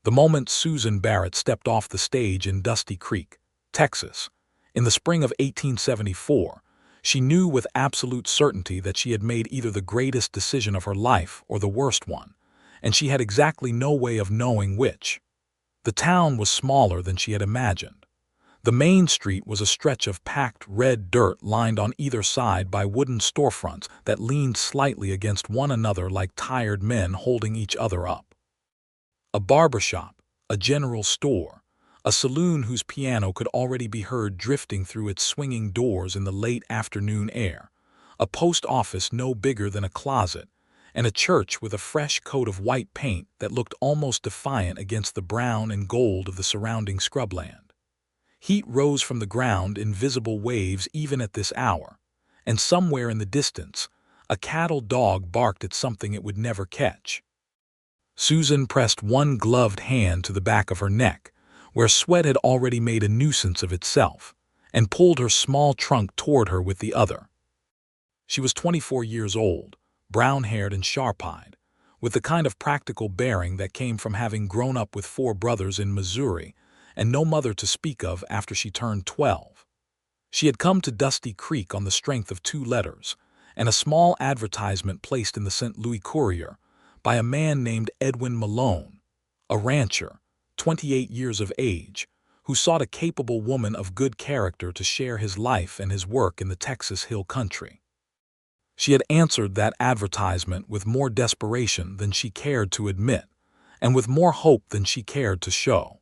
The moment Susan Barrett stepped off the stage in Dusty Creek, Texas, in the spring of 1874, she knew with absolute certainty that she had made either the greatest decision of her life or the worst one, and she had exactly no way of knowing which. The town was smaller than she had imagined. The main street was a stretch of packed red dirt lined on either side by wooden storefronts that leaned slightly against one another like tired men holding each other up. A barber shop, a general store, a saloon whose piano could already be heard drifting through its swinging doors in the late afternoon air, a post office no bigger than a closet, and a church with a fresh coat of white paint that looked almost defiant against the brown and gold of the surrounding scrubland. Heat rose from the ground in visible waves even at this hour, and somewhere in the distance, a cattle dog barked at something it would never catch. Susan pressed one gloved hand to the back of her neck, where sweat had already made a nuisance of itself, and pulled her small trunk toward her with the other. She was 24 years old, brown-haired and sharp-eyed, with the kind of practical bearing that came from having grown up with 4 brothers in Missouri and no mother to speak of after she turned 12. She had come to Dusty Creek on the strength of 2 letters and a small advertisement placed in the St. Louis Courier by a man named Edwin Malone, a rancher, 28 years of age, who sought a capable woman of good character to share his life and his work in the Texas Hill Country. She had answered that advertisement with more desperation than she cared to admit, and with more hope than she cared to show.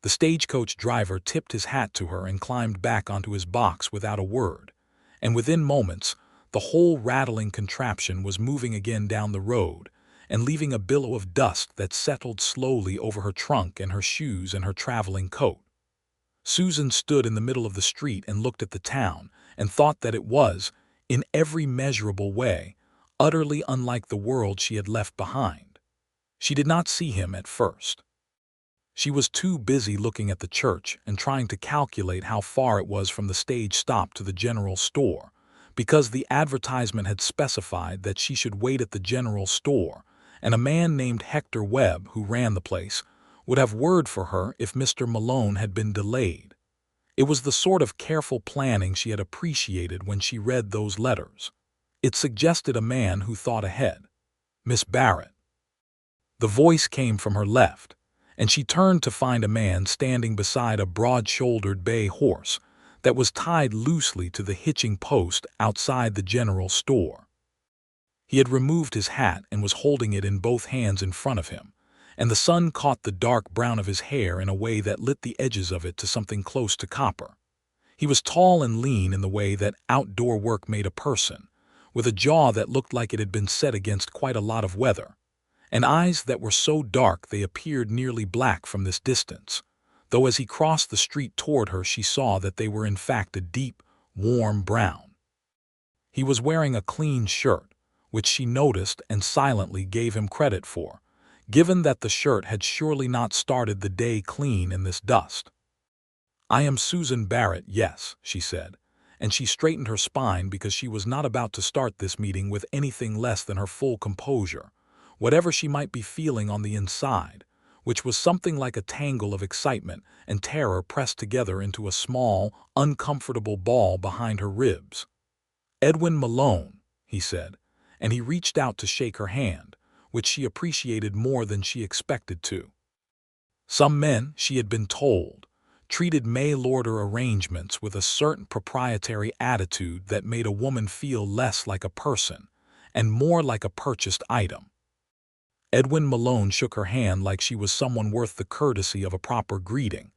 The stagecoach driver tipped his hat to her and climbed back onto his box without a word, and within moments, the whole rattling contraption was moving again down the road and leaving a billow of dust that settled slowly over her trunk and her shoes and her traveling coat. Susan stood in the middle of the street and looked at the town and thought that it was, in every measurable way, utterly unlike the world she had left behind. She did not see him at first. She was too busy looking at the church and trying to calculate how far it was from the stage stop to the general store, because the advertisement had specified that she should wait at the general store, and a man named Hector Webb, who ran the place, would have word for her if Mr. Malone had been delayed. It was the sort of careful planning she had appreciated when she read those letters. It suggested a man who thought ahead. Miss Barrett. The voice came from her left, and she turned to find a man standing beside a broad-shouldered bay horse that was tied loosely to the hitching post outside the general store. He had removed his hat and was holding it in both hands in front of him, and the sun caught the dark brown of his hair in a way that lit the edges of it to something close to copper. He was tall and lean in the way that outdoor work made a person, with a jaw that looked like it had been set against quite a lot of weather, and eyes that were so dark they appeared nearly black from this distance, though as he crossed the street toward her she saw that they were in fact a deep, warm brown. He was wearing a clean shirt, which she noticed and silently gave him credit for, given that the shirt had surely not started the day clean in this dust. "I am Susan Barrett, yes," she said, and she straightened her spine because she was not about to start this meeting with anything less than her full composure, whatever she might be feeling on the inside, which was something like a tangle of excitement and terror pressed together into a small, uncomfortable ball behind her ribs. "Edwin Malone," he said, and he reached out to shake her hand, which she appreciated more than she expected to. Some men, she had been told, treated mail-order arrangements with a certain proprietary attitude that made a woman feel less like a person and more like a purchased item. Edwin Malone shook her hand like she was someone worth the courtesy of a proper greeting.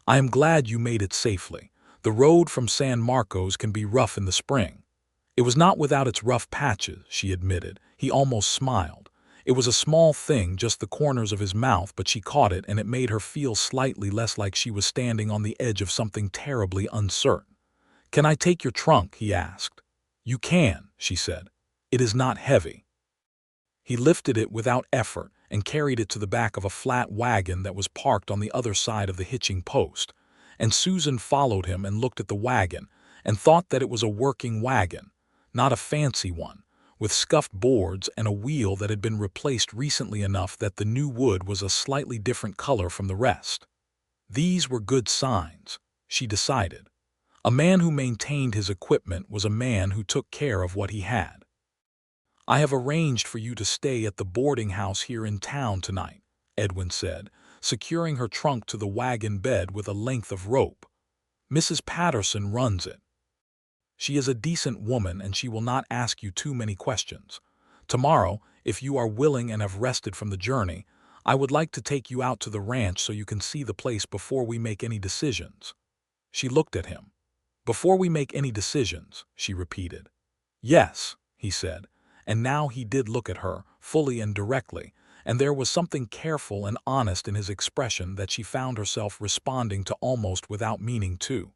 "I am glad you made it safely. The road from San Marcos can be rough in the spring." It was not without its rough patches, she admitted. He almost smiled. It was a small thing, just the corners of his mouth, but she caught it, and it made her feel slightly less like she was standing on the edge of something terribly uncertain. "Can I take your trunk?" he asked. "You can," she said. "It is not heavy." He lifted it without effort and carried it to the back of a flat wagon that was parked on the other side of the hitching post, and Susan followed him and looked at the wagon and thought that it was a working wagon, not a fancy one, with scuffed boards and a wheel that had been replaced recently enough that the new wood was a slightly different color from the rest. These were good signs, she decided. A man who maintained his equipment was a man who took care of what he had. "I have arranged for you to stay at the boarding house here in town tonight," Edwin said, securing her trunk to the wagon bed with a length of rope. "Mrs. Patterson runs it. She is a decent woman and she will not ask you too many questions. Tomorrow, if you are willing and have rested from the journey, I would like to take you out to the ranch so you can see the place before we make any decisions." She looked at him. "Before we make any decisions," she repeated. "Yes," he said, and now he did look at her, fully and directly, and there was something careful and honest in his expression that she found herself responding to almost without meaning to.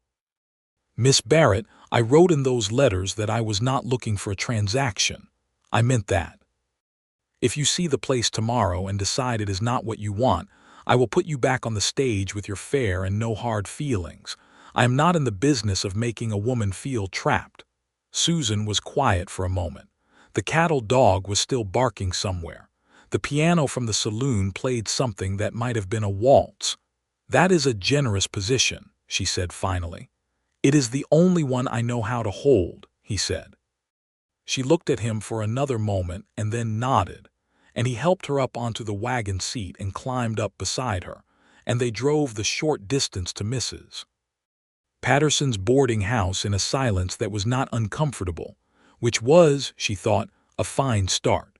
"Miss Barrett, I wrote in those letters that I was not looking for a transaction. I meant that. If you see the place tomorrow and decide it is not what you want, I will put you back on the stage with your fare and no hard feelings. I am not in the business of making a woman feel trapped." Susan was quiet for a moment. The cattle dog was still barking somewhere. The piano from the saloon played something that might have been a waltz. "That is a generous position," she said finally. "It is the only one I know how to hold," he said. She looked at him for another moment and then nodded, and he helped her up onto the wagon seat and climbed up beside her, and they drove the short distance to Mrs. Patterson's boarding house in a silence that was not uncomfortable, which was, she thought, a fine start.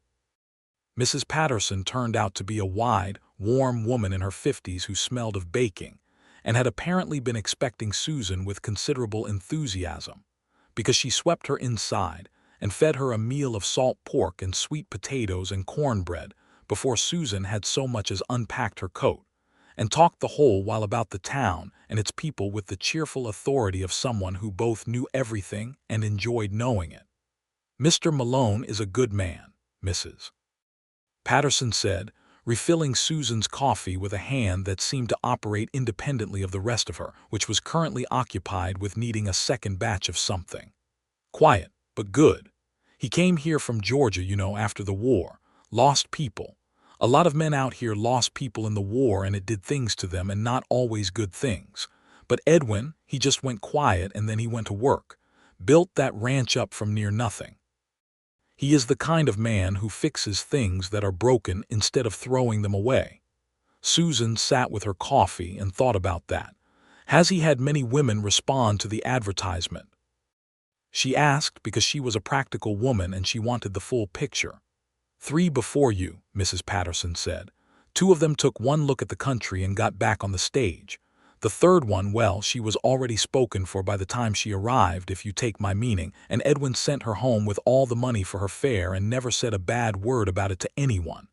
Mrs. Patterson turned out to be a wide, warm woman in her 50s who smelled of baking, and had apparently been expecting Susan with considerable enthusiasm, because she swept her inside and fed her a meal of salt pork and sweet potatoes and cornbread before Susan had so much as unpacked her coat, and talked the whole while about the town and its people with the cheerful authority of someone who both knew everything and enjoyed knowing it. "Mr. Malone is a good man," Mrs. Patterson said, refilling Susan's coffee with a hand that seemed to operate independently of the rest of her, which was currently occupied with kneading a second batch of something. "Quiet, but good. He came here from Georgia, after the war. Lost people. A lot of men out here lost people in the war and it did things to them and not always good things. But Edwin, he just went quiet and then he went to work. Built that ranch up from near nothing. He is the kind of man who fixes things that are broken instead of throwing them away." Susan sat with her coffee and thought about that. "Has he had many women respond to the advertisement?" She asked because she was a practical woman and she wanted the full picture. "3 before you," Mrs. Patterson said. "2 of them took one look at the country and got back on the stage. The third one, well, she was already spoken for by the time she arrived, if you take my meaning, and Edwin sent her home with all the money for her fare and never said a bad word about it to anyone.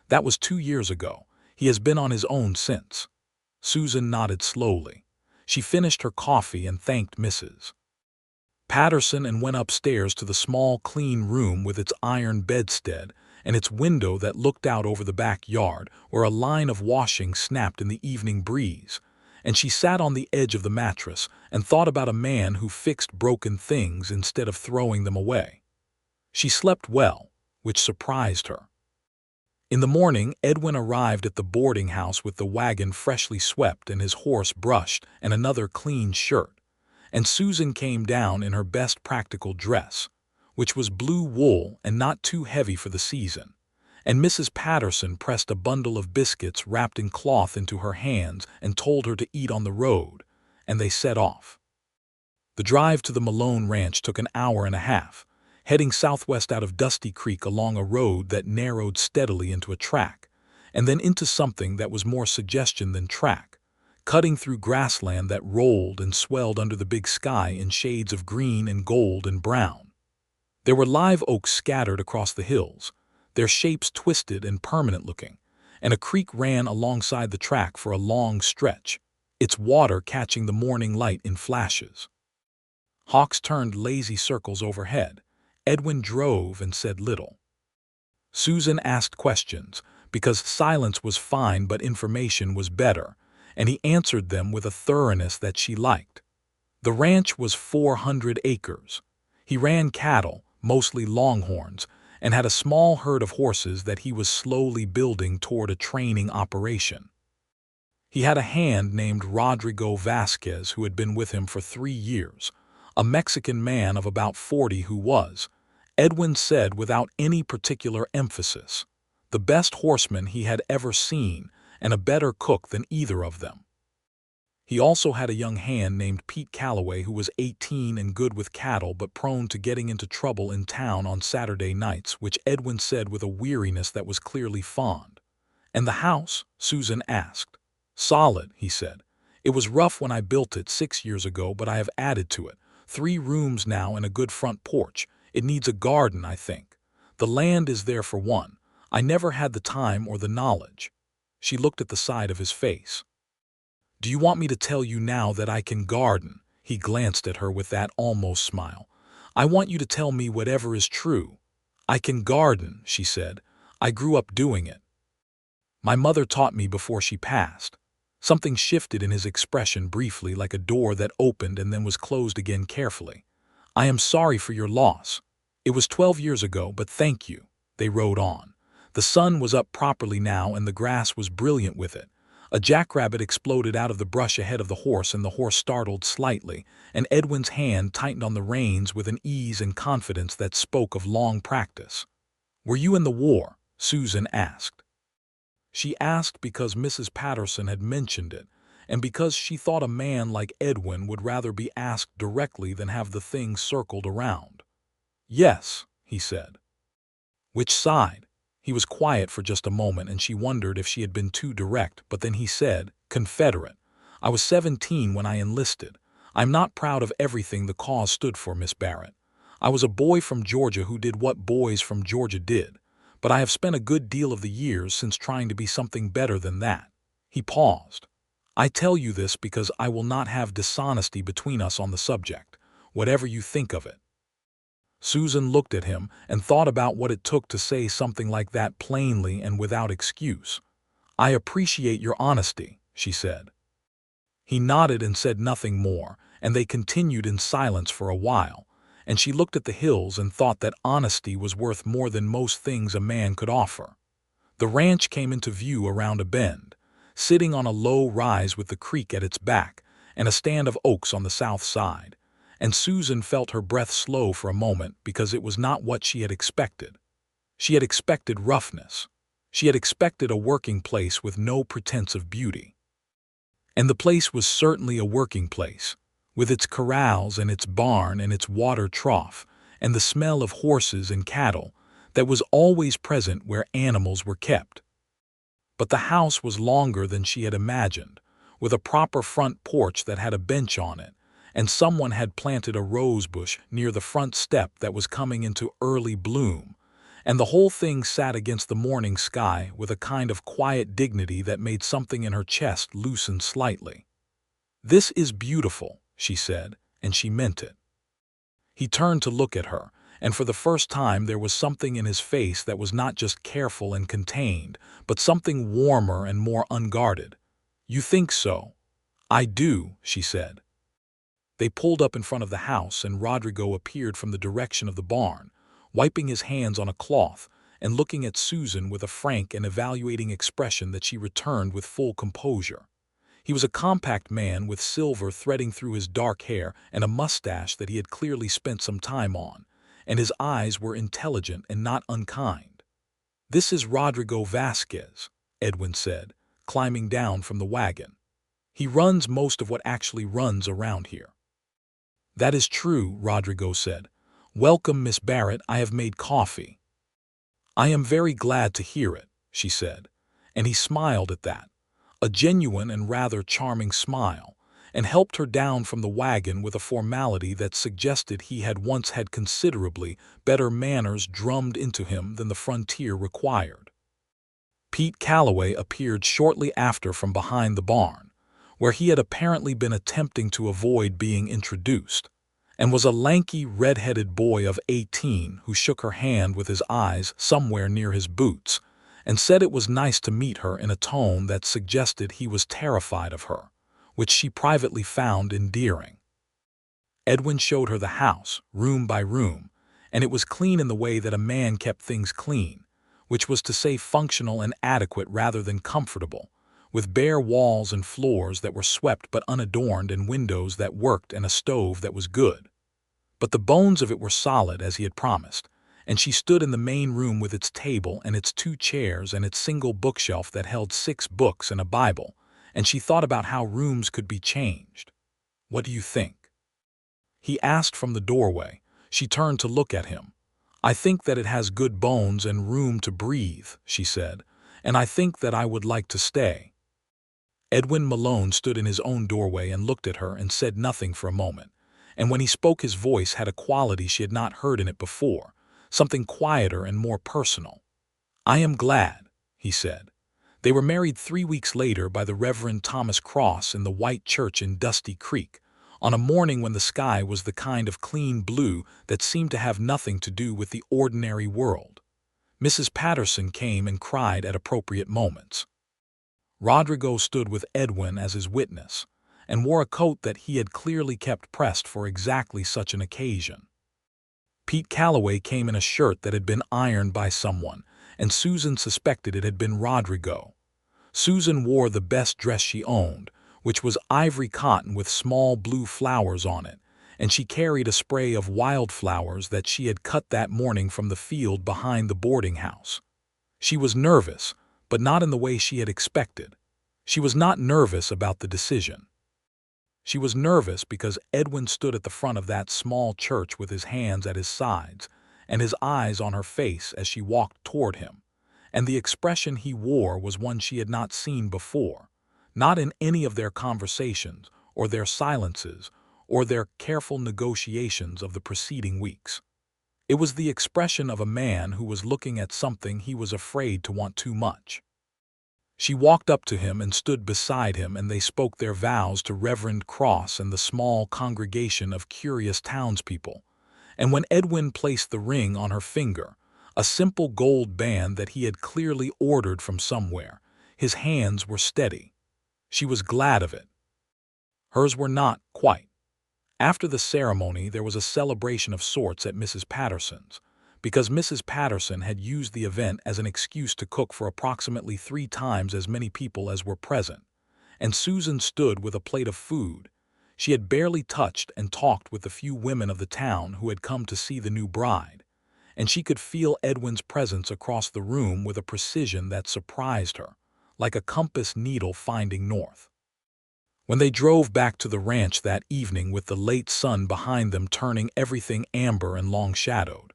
That was 2 years ago. He has been on his own since." Susan nodded slowly. She finished her coffee and thanked Mrs. Patterson and went upstairs to the small, clean room with its iron bedstead and its window that looked out over the backyard where a line of washing snapped in the evening breeze. And she sat on the edge of the mattress and thought about a man who fixed broken things instead of throwing them away. She slept well, which surprised her. In the morning, Edwin arrived at the boarding house with the wagon freshly swept and his horse brushed and another clean shirt, and Susan came down in her best practical dress, which was blue wool and not too heavy for the season. And Mrs. Patterson pressed a bundle of biscuits wrapped in cloth into her hands and told her to eat on the road, and they set off. The drive to the Malone ranch took an hour and a half, heading southwest out of Dusty Creek along a road that narrowed steadily into a track, and then into something that was more suggestion than track, cutting through grassland that rolled and swelled under the big sky in shades of green and gold and brown. There were live oaks scattered across the hills, their shapes twisted and permanent-looking, and a creek ran alongside the track for a long stretch, its water catching the morning light in flashes. Hawks turned lazy circles overhead. Edwin drove and said little. Susan asked questions, because silence was fine but information was better, and he answered them with a thoroughness that she liked. The ranch was 400 acres. He ran cattle, mostly longhorns, and had a small herd of horses that he was slowly building toward a training operation. He had a hand named Rodrigo Vasquez who had been with him for 3 years, a Mexican man of about 40 who was, Edwin said without any particular emphasis, the best horseman he had ever seen and a better cook than either of them. He also had a young hand named Pete Calloway who was 18 and good with cattle but prone to getting into trouble in town on Saturday nights, which Edwin said with a weariness that was clearly fond. "And the house?" Susan asked. "Solid," he said. "It was rough when I built it 6 years ago, but I have added to it. 3 rooms now and a good front porch. It needs a garden, I think. The land is there for one. I never had the time or the knowledge." She looked at the side of his face. "Do you want me to tell you now that I can garden?" He glanced at her with that almost smile. "I want you to tell me whatever is true." "I can garden," she said. "I grew up doing it. My mother taught me before she passed." Something shifted in his expression briefly, like a door that opened and then was closed again carefully. "I am sorry for your loss. It was 12 years ago, but thank you." They rode on. The sun was up properly now and the grass was brilliant with it. A jackrabbit exploded out of the brush ahead of the horse and the horse startled slightly, and Edwin's hand tightened on the reins with an ease and confidence that spoke of long practice. "Were you in the war?" Susan asked. She asked because Mrs. Patterson had mentioned it, and because she thought a man like Edwin would rather be asked directly than have the thing circled around. "Yes," he said. "Which side?" He was quiet for just a moment, and she wondered if she had been too direct, but then he said, "Confederate. I was 17 when I enlisted. I'm not proud of everything the cause stood for, Miss Barrett. I was a boy from Georgia who did what boys from Georgia did, but I have spent a good deal of the years since trying to be something better than that." He paused. "I tell you this because I will not have dishonesty between us on the subject, whatever you think of it." Susan looked at him and thought about what it took to say something like that plainly and without excuse. "I appreciate your honesty," she said. He nodded and said nothing more, and they continued in silence for a while, and she looked at the hills and thought that honesty was worth more than most things a man could offer. The ranch came into view around a bend, sitting on a low rise with the creek at its back and a stand of oaks on the south side, and Susan felt her breath slow for a moment because it was not what she had expected. She had expected roughness. She had expected a working place with no pretense of beauty. And the place was certainly a working place, with its corrals and its barn and its water trough, and the smell of horses and cattle that was always present where animals were kept. But the house was longer than she had imagined, with a proper front porch that had a bench on it, and someone had planted a rosebush near the front step that was coming into early bloom, and the whole thing sat against the morning sky with a kind of quiet dignity that made something in her chest loosen slightly. "This is beautiful," she said, and she meant it. He turned to look at her, and for the first time there was something in his face that was not just careful and contained, but something warmer and more unguarded. "You think so?" "I do," she said. They pulled up in front of the house, and Rodrigo appeared from the direction of the barn, wiping his hands on a cloth and looking at Susan with a frank and evaluating expression that she returned with full composure. He was a compact man with silver threading through his dark hair and a mustache that he had clearly spent some time on, and his eyes were intelligent and not unkind. "This is Rodrigo Vasquez," Edwin said, climbing down from the wagon. "He runs most of what actually runs around here." "That is true," Rodrigo said. "Welcome, Miss Barrett. I have made coffee." "I am very glad to hear it," she said, and he smiled at that, a genuine and rather charming smile, and helped her down from the wagon with a formality that suggested he had once had considerably better manners drummed into him than the frontier required. Pete Calloway appeared shortly after from behind the barn, where he had apparently been attempting to avoid being introduced, and was a lanky, red-headed boy of 18 who shook her hand with his eyes somewhere near his boots, and said it was nice to meet her in a tone that suggested he was terrified of her, which she privately found endearing. Edwin showed her the house, room by room, and it was clean in the way that a man kept things clean, which was to say functional and adequate rather than comfortable, with bare walls and floors that were swept but unadorned and windows that worked and a stove that was good. But the bones of it were solid as he had promised, and she stood in the main room with its table and its 2 chairs and its single bookshelf that held 6 books and a Bible, and she thought about how rooms could be changed. "What do you think?" he asked from the doorway. She turned to look at him. "I think that it has good bones and room to breathe," she said, "and I think that I would like to stay." Edwin Malone stood in his own doorway and looked at her and said nothing for a moment, and when he spoke his voice had a quality she had not heard in it before, something quieter and more personal. "I am glad," he said. They were married 3 weeks later by the Reverend Thomas Cross in the white church in Dusty Creek, on a morning when the sky was the kind of clean blue that seemed to have nothing to do with the ordinary world. Mrs. Patterson came and cried at appropriate moments. Rodrigo stood with Edwin as his witness, and wore a coat that he had clearly kept pressed for exactly such an occasion. Pete Calloway came in a shirt that had been ironed by someone, and Susan suspected it had been Rodrigo. Susan wore the best dress she owned, which was ivory cotton with small blue flowers on it, and she carried a spray of wildflowers that she had cut that morning from the field behind the boarding house. She was nervous, but not in the way she had expected. She was not nervous about the decision. She was nervous because Edwin stood at the front of that small church with his hands at his sides and his eyes on her face as she walked toward him, and the expression he wore was one she had not seen before, not in any of their conversations or their silences or their careful negotiations of the preceding weeks. It was the expression of a man who was looking at something he was afraid to want too much. She walked up to him and stood beside him, and they spoke their vows to Reverend Cross and the small congregation of curious townspeople. And when Edwin placed the ring on her finger, a simple gold band that he had clearly ordered from somewhere, his hands were steady. She was glad of it. Hers were not, quite. After the ceremony, there was a celebration of sorts at Mrs. Patterson's, because Mrs. Patterson had used the event as an excuse to cook for approximately 3 times as many people as were present, and Susan stood with a plate of food. She had barely touched and talked with the few women of the town who had come to see the new bride, and she could feel Edwin's presence across the room with a precision that surprised her, like a compass needle finding north. When they drove back to the ranch that evening with the late sun behind them turning everything amber and long-shadowed,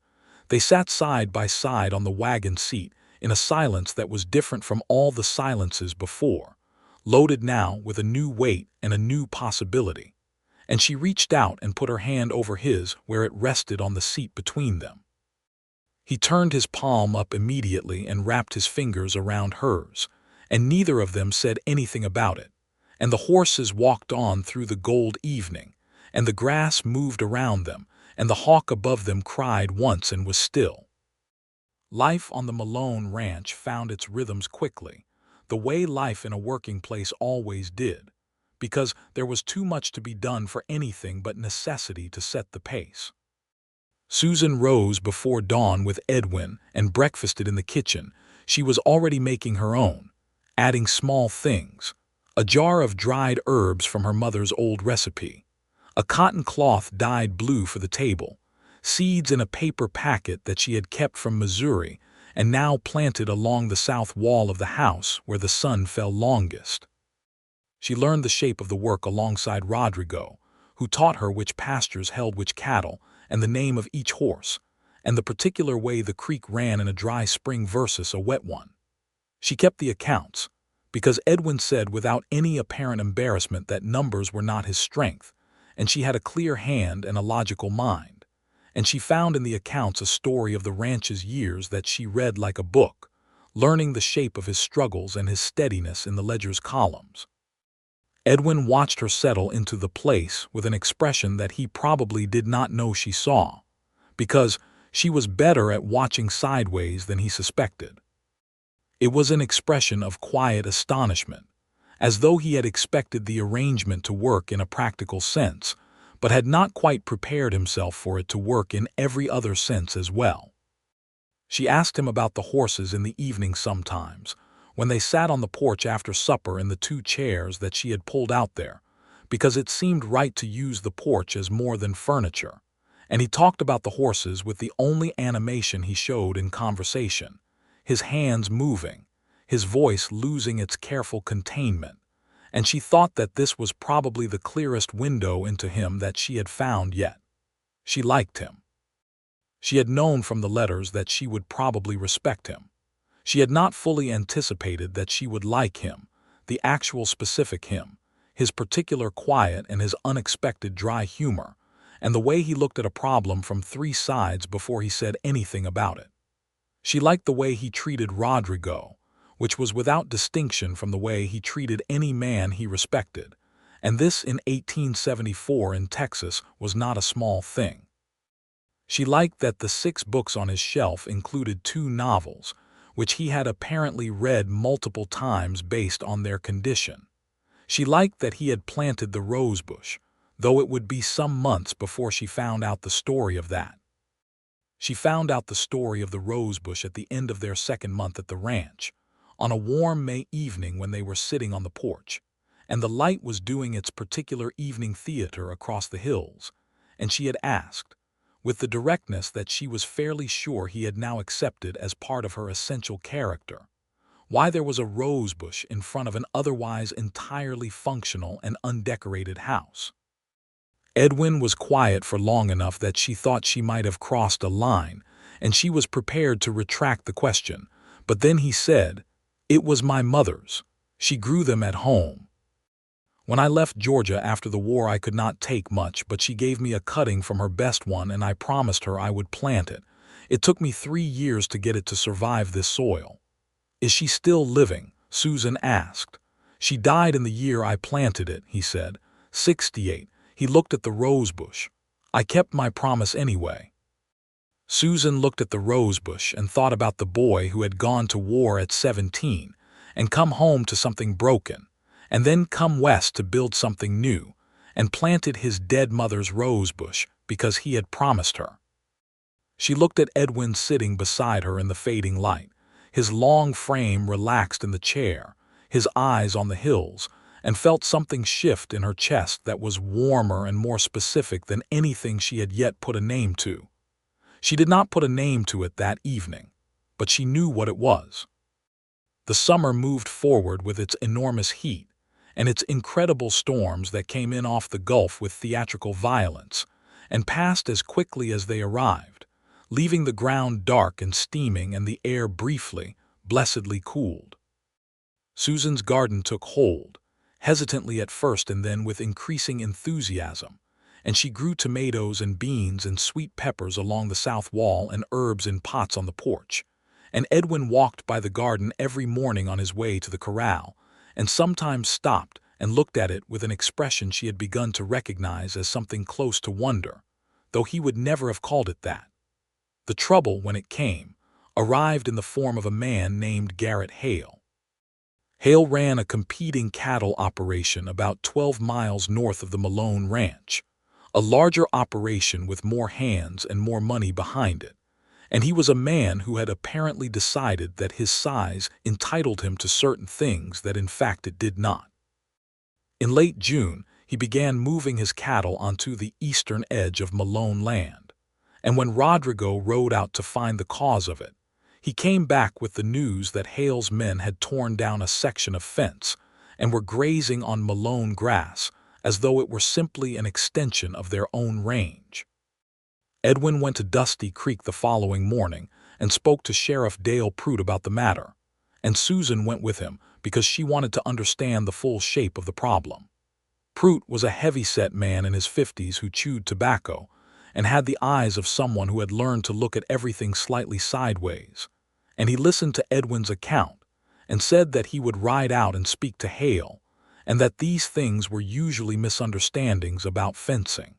they sat side by side on the wagon seat in a silence that was different from all the silences before, loaded now with a new weight and a new possibility, and she reached out and put her hand over his where it rested on the seat between them. He turned his palm up immediately and wrapped his fingers around hers, and neither of them said anything about it, and the horses walked on through the gold evening, and the grass moved around them, and the hawk above them cried once and was still. Life on the Malone ranch found its rhythms quickly, the way life in a working place always did, because there was too much to be done for anything but necessity to set the pace. Susan rose before dawn with Edwin and breakfasted in the kitchen. She was already making her own, adding small things: a jar of dried herbs from her mother's old recipe, a cotton cloth dyed blue for the table, seeds in a paper packet that she had kept from Missouri and now planted along the south wall of the house where the sun fell longest. She learned the shape of the work alongside Rodrigo, who taught her which pastures held which cattle and the name of each horse, and the particular way the creek ran in a dry spring versus a wet one. She kept the accounts, because Edwin said without any apparent embarrassment that numbers were not his strength, and she had a clear hand and a logical mind, and she found in the accounts a story of the ranch's years that she read like a book, learning the shape of his struggles and his steadiness in the ledger's columns. Edwin watched her settle into the place with an expression that he probably did not know she saw, because she was better at watching sideways than he suspected. It was an expression of quiet astonishment, as though he had expected the arrangement to work in a practical sense, but had not quite prepared himself for it to work in every other sense as well. She asked him about the horses in the evening sometimes, when they sat on the porch after supper in the 2 chairs that she had pulled out there, because it seemed right to use the porch as more than furniture, and he talked about the horses with the only animation he showed in conversation, his hands moving, his voice losing its careful containment, and she thought that this was probably the clearest window into him that she had found yet. She liked him. She had known from the letters that she would probably respect him. She had not fully anticipated that she would like him, the actual specific him, his particular quiet and his unexpected dry humor, and the way he looked at a problem from 3 sides before he said anything about it. She liked the way he treated Rodrigo, which was without distinction from the way he treated any man he respected, and this in 1874 in Texas was not a small thing. She liked that the 6 books on his shelf included 2 novels, which he had apparently read multiple times based on their condition. She liked that he had planted the rosebush, though it would be some months before she found out the story of that. She found out the story of the rosebush at the end of their 2nd month at the ranch, on a warm May evening when they were sitting on the porch, and the light was doing its particular evening theater across the hills, and she had asked, with the directness that she was fairly sure he had now accepted as part of her essential character, why there was a rosebush in front of an otherwise entirely functional and undecorated house. Edwin was quiet for long enough that she thought she might have crossed a line, and she was prepared to retract the question, but then he said, "It was my mother's. She grew them at home. When I left Georgia after the war I could not take much, but she gave me a cutting from her best one and I promised her I would plant it. It took me 3 years to get it to survive this soil." "Is she still living?" Susan asked. "She died in the year I planted it," he said. 68. He looked at the rosebush. "I kept my promise anyway." Susan looked at the rosebush and thought about the boy who had gone to war at 17 and come home to something broken, and then come west to build something new, and planted his dead mother's rosebush because he had promised her. She looked at Edwin sitting beside her in the fading light, his long frame relaxed in the chair, his eyes on the hills, and felt something shift in her chest that was warmer and more specific than anything she had yet put a name to. She did not put a name to it that evening, but she knew what it was. The summer moved forward with its enormous heat, and its incredible storms that came in off the Gulf with theatrical violence, and passed as quickly as they arrived, leaving the ground dark and steaming and the air briefly, blessedly cooled. Susan's garden took hold, hesitantly at first and then with increasing enthusiasm, and she grew tomatoes and beans and sweet peppers along the south wall and herbs in pots on the porch, and Edwin walked by the garden every morning on his way to the corral, and sometimes stopped and looked at it with an expression she had begun to recognize as something close to wonder, though he would never have called it that. The trouble, when it came, arrived in the form of a man named Garrett Hale. Hale ran a competing cattle operation about 12 miles north of the Malone Ranch, a larger operation with more hands and more money behind it, and he was a man who had apparently decided that his size entitled him to certain things that in fact it did not. In late June, he began moving his cattle onto the eastern edge of Malone land, and when Rodrigo rode out to find the cause of it, he came back with the news that Hale's men had torn down a section of fence and were grazing on Malone grass as though it were simply an extension of their own range. Edwin went to Dusty Creek the following morning and spoke to Sheriff Dale Pruitt about the matter, and Susan went with him because she wanted to understand the full shape of the problem. Pruitt was a heavy-set man in his 50s who chewed tobacco and had the eyes of someone who had learned to look at everything slightly sideways, and he listened to Edwin's account and said that he would ride out and speak to Hale, and that these things were usually misunderstandings about fencing.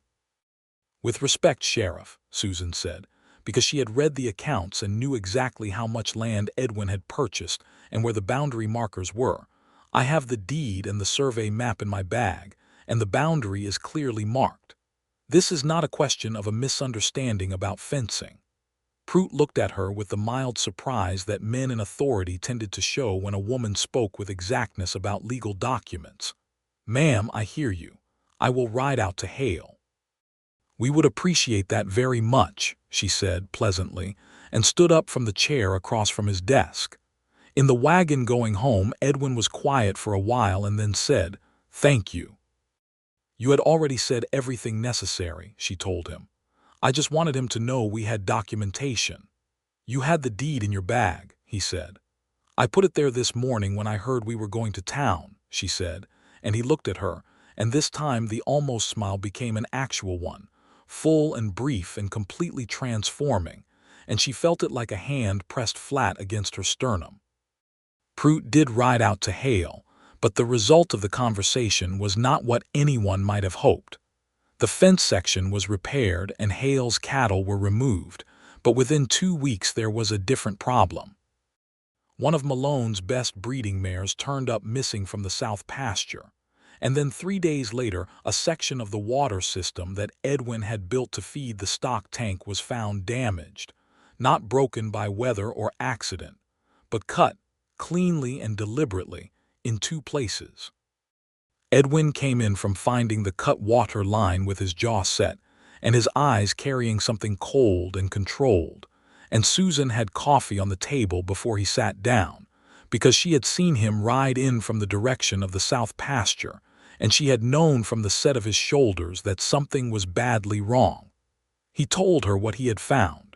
"With respect, Sheriff," Susan said, because she had read the accounts and knew exactly how much land Edwin had purchased and where the boundary markers were, "I have the deed and the survey map in my bag, and the boundary is clearly marked. This is not a question of a misunderstanding about fencing. Prut looked at her with the mild surprise that men in authority tended to show when a woman spoke with exactness about legal documents. "Ma'am, I hear you. I will ride out to Hale." "We would appreciate that very much," she said pleasantly, and stood up from the chair across from his desk. In the wagon going home, Edwin was quiet for a while and then said, "Thank you." "You had already said everything necessary," she told him. "I just wanted him to know we had documentation." "You had the deed in your bag," he said. "I put it there this morning when I heard we were going to town," she said, and he looked at her, and this time the almost smile became an actual one, full and brief and completely transforming, and she felt it like a hand pressed flat against her sternum. Prut did ride out to Hale, but the result of the conversation was not what anyone might have hoped. The fence section was repaired and Hale's cattle were removed, but within 2 weeks there was a different problem. One of Malone's best breeding mares turned up missing from the south pasture, and then 3 days later a section of the water system that Edwin had built to feed the stock tank was found damaged, not broken by weather or accident, but cut, cleanly and deliberately, in 2 places. Edwin came in from finding the cut water line with his jaw set, and his eyes carrying something cold and controlled, and Susan had coffee on the table before he sat down, because she had seen him ride in from the direction of the south pasture, and she had known from the set of his shoulders that something was badly wrong. He told her what he had found.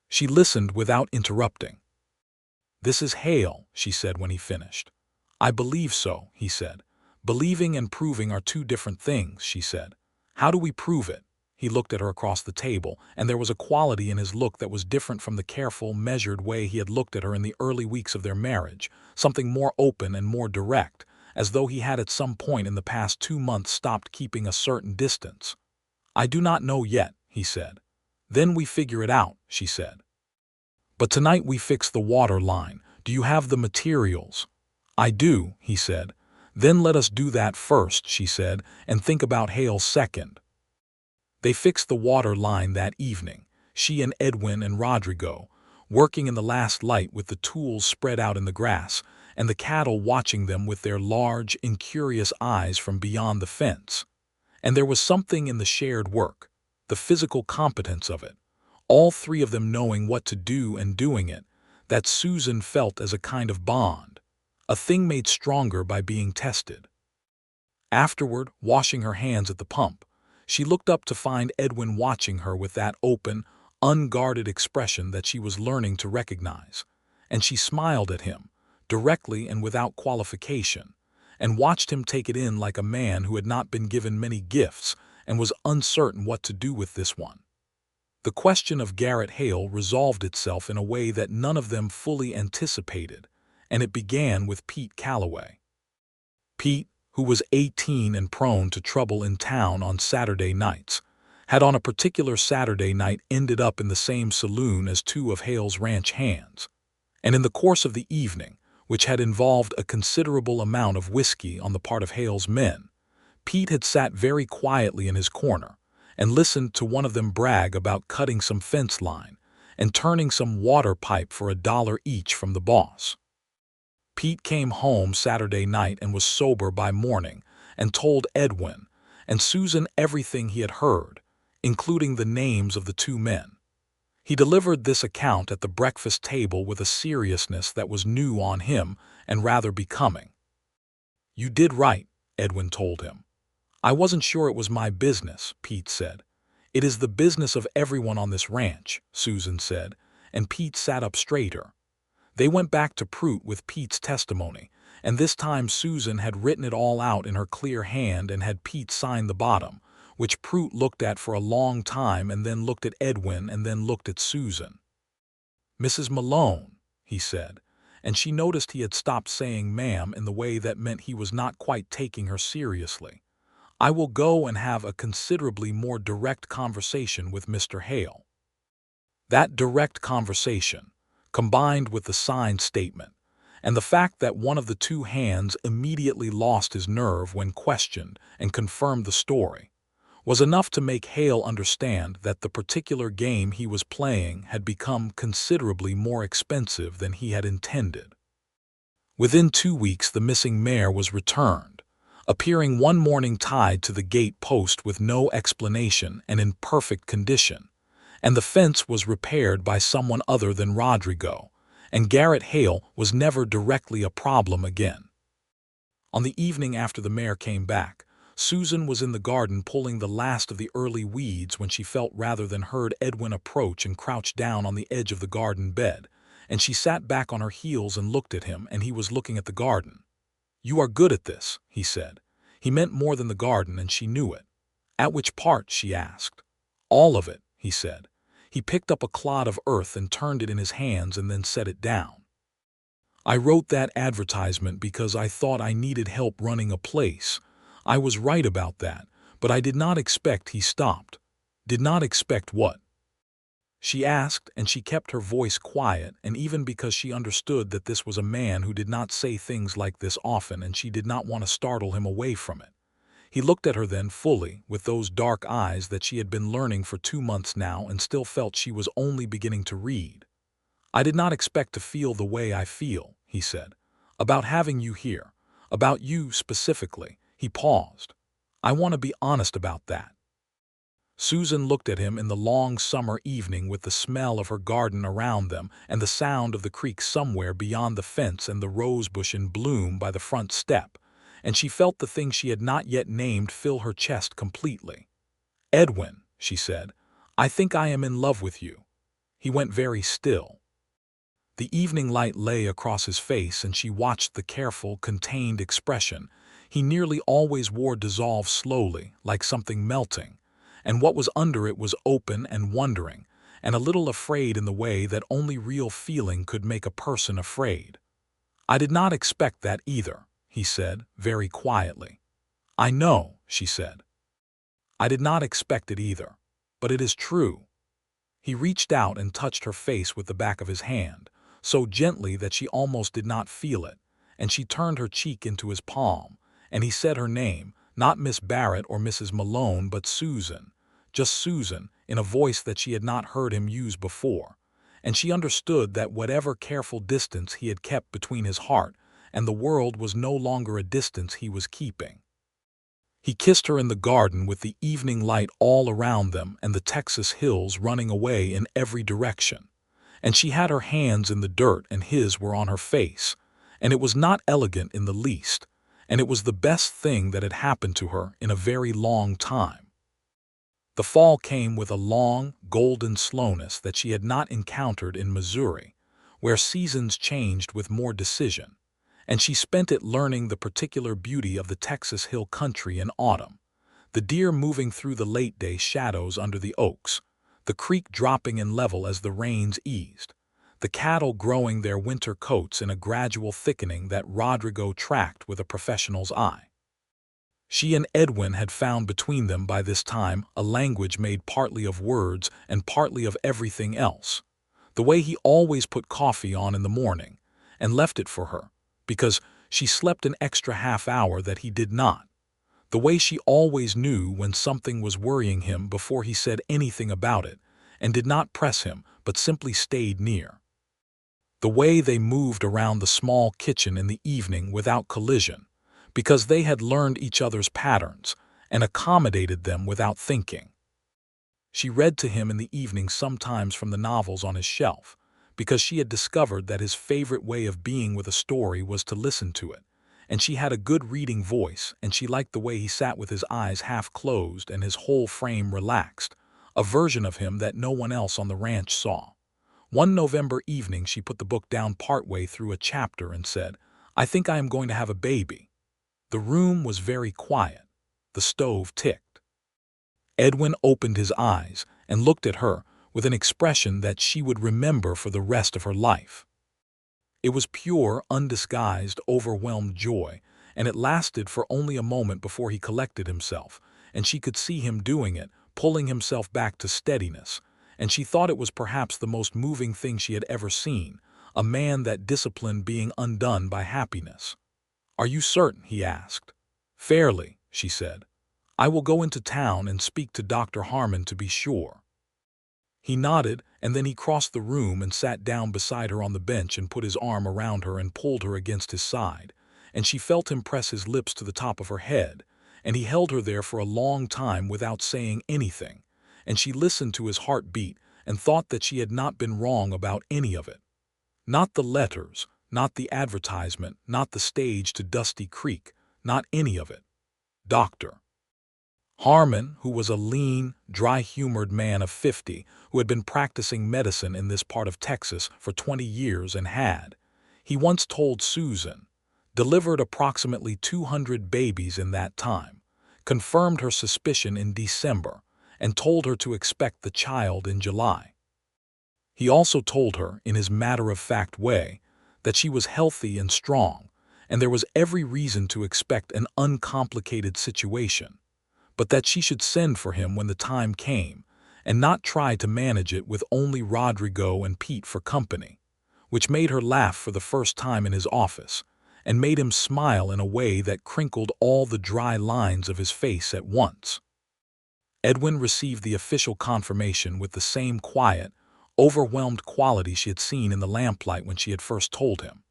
She listened without interrupting. "This is Hale," she said when he finished. "I believe so," he said. "Believing and proving are 2 different things," she said. "How do we prove it?" He looked at her across the table, and there was a quality in his look that was different from the careful, measured way he had looked at her in the early weeks of their marriage, something more open and more direct, as though he had at some point in the past 2 months stopped keeping a certain distance. "I do not know yet," he said. "Then we figure it out," she said. "But tonight we fix the water line. Do you have the materials?" "I do," he said. "Then let us do that first," she said, "and think about Hale second." They fixed the water line that evening, she and Edwin and Rodrigo, working in the last light with the tools spread out in the grass, and the cattle watching them with their large, incurious eyes from beyond the fence. And there was something in the shared work, the physical competence of it, all 3 of them knowing what to do and doing it, that Susan felt as a kind of bond, a thing made stronger by being tested. Afterward, washing her hands at the pump, she looked up to find Edwin watching her with that open, unguarded expression that she was learning to recognize, and she smiled at him, directly and without qualification, and watched him take it in like a man who had not been given many gifts and was uncertain what to do with this one. The question of Garrett Hale resolved itself in a way that none of them fully anticipated, and it began with Pete Calloway. Pete, who was 18 and prone to trouble in town on Saturday nights, had on a particular Saturday night ended up in the same saloon as 2 of Hale's ranch hands, and in the course of the evening, which had involved a considerable amount of whiskey on the part of Hale's men, Pete had sat very quietly in his corner and listened to one of them brag about cutting some fence line and turning some water pipe for $1 each from the boss. Pete came home Saturday night and was sober by morning and told Edwin and Susan everything he had heard, including the names of the 2 men. He delivered this account at the breakfast table with a seriousness that was new on him and rather becoming. "You did right," Edwin told him. "I wasn't sure it was my business," Pete said. "It is the business of everyone on this ranch," Susan said, and Pete sat up straighter. They went back to Prut with Pete's testimony, and this time Susan had written it all out in her clear hand and had Pete sign the bottom, which Prut looked at for a long time and then looked at Edwin and then looked at Susan. "Mrs. Malone," he said, and she noticed he had stopped saying ma'am in the way that meant he was not quite taking her seriously. "I will go and have a considerably more direct conversation with Mr. Hale." That direct conversation, combined with the signed statement, and the fact that one of the 2 hands immediately lost his nerve when questioned and confirmed the story, was enough to make Hale understand that the particular game he was playing had become considerably more expensive than he had intended. Within 2 weeks the missing mare was returned, appearing one morning tied to the gate post with no explanation and in perfect condition, and the fence was repaired by someone other than Rodrigo, and Garrett Hale was never directly a problem again. On the evening after the mare came back, Susan was in the garden pulling the last of the early weeds when she felt rather than heard Edwin approach and crouch down on the edge of the garden bed, and she sat back on her heels and looked at him, and he was looking at the garden. "You are good at this," he said. He meant more than the garden, and she knew it. "At which part?" she asked. "All of it," he said. He picked up a clod of earth and turned it in his hands and then set it down. "I wrote that advertisement because I thought I needed help running a place. I was right about that, but I did not expect," he stopped. "Did not expect what?" she asked, and she kept her voice quiet, and even because she understood that this was a man who did not say things like this often, and she did not want to startle him away from it. He looked at her then fully, with those dark eyes that she had been learning for 2 months now and still felt she was only beginning to read. "I did not expect to feel the way I feel," he said, "about having you here, about you specifically." He paused. "I want to be honest about that." Susan looked at him in the long summer evening with the smell of her garden around them and the sound of the creek somewhere beyond the fence and the rosebush in bloom by the front step, and she felt the thing she had not yet named fill her chest completely. "Edwin," she said, "I think I am in love with you." He went very still. The evening light lay across his face, and she watched the careful, contained expression he nearly always wore dissolve slowly, like something melting, and what was under it was open and wondering, and a little afraid in the way that only real feeling could make a person afraid. "I did not expect that either," he said, very quietly. "I know," she said. "I did not expect it either. But it is true." He reached out and touched her face with the back of his hand, so gently that she almost did not feel it, and she turned her cheek into his palm, and he said her name, not Miss Barrett or Mrs. Malone, but Susan, just Susan, in a voice that she had not heard him use before, and she understood that whatever careful distance he had kept between his heart and the world was no longer a distance he was keeping. He kissed her in the garden with the evening light all around them and the Texas hills running away in every direction, and she had her hands in the dirt and his were on her face, and it was not elegant in the least, and it was the best thing that had happened to her in a very long time. The fall came with a long, golden slowness that she had not encountered in Missouri, where seasons changed with more decision, and she spent it learning the particular beauty of the Texas hill country in autumn, the deer moving through the late-day shadows under the oaks, the creek dropping in level as the rains eased, the cattle growing their winter coats in a gradual thickening that Rodrigo tracked with a professional's eye. She and Edwin had found between them by this time a language made partly of words and partly of everything else. The way he always put coffee on in the morning and left it for her, because she slept an extra half-hour that he did not. The way she always knew when something was worrying him before he said anything about it, and did not press him but simply stayed near. The way they moved around the small kitchen in the evening without collision, because they had learned each other's patterns and accommodated them without thinking. She read to him in the evening sometimes from the novels on his shelf, because she had discovered that his favorite way of being with a story was to listen to it, and she had a good reading voice, and she liked the way he sat with his eyes half closed and his whole frame relaxed, a version of him that no one else on the ranch saw. One November evening she put the book down partway through a chapter and said, "I think I am going to have a baby." The room was very quiet. The stove ticked. Edwin opened his eyes and looked at her with an expression that she would remember for the rest of her life. It was pure, undisguised, overwhelmed joy, and it lasted for only a moment before he collected himself, and she could see him doing it, pulling himself back to steadiness, and she thought it was perhaps the most moving thing she had ever seen, a man that discipline being undone by happiness. "Are you certain?" he asked. "Fairly," she said. I will go into town and speak to Dr. Harmon to be sure." He nodded, and then he crossed the room and sat down beside her on the bench and put his arm around her and pulled her against his side, and she felt him press his lips to the top of her head, and he held her there for a long time without saying anything, and she listened to his heart beat and thought that she had not been wrong about any of it. Not the letters, not the advertisement, not the stage to Dusty Creek, not any of it. Dr. Harmon, who was a lean, dry-humored man of 50 who had been practicing medicine in this part of Texas for 20 years and had, he once told Susan, delivered approximately 200 babies in that time, confirmed her suspicion in December, and told her to expect the child in July. He also told her, in his matter-of-fact way, that she was healthy and strong, and there was every reason to expect an uncomplicated situation, but that she should send for him when the time came, and not try to manage it with only Rodrigo and Pete for company, which made her laugh for the first time in his office, and made him smile in a way that crinkled all the dry lines of his face at once. Edwin received the official confirmation with the same quiet, overwhelmed quality she had seen in the lamplight when she had first told him,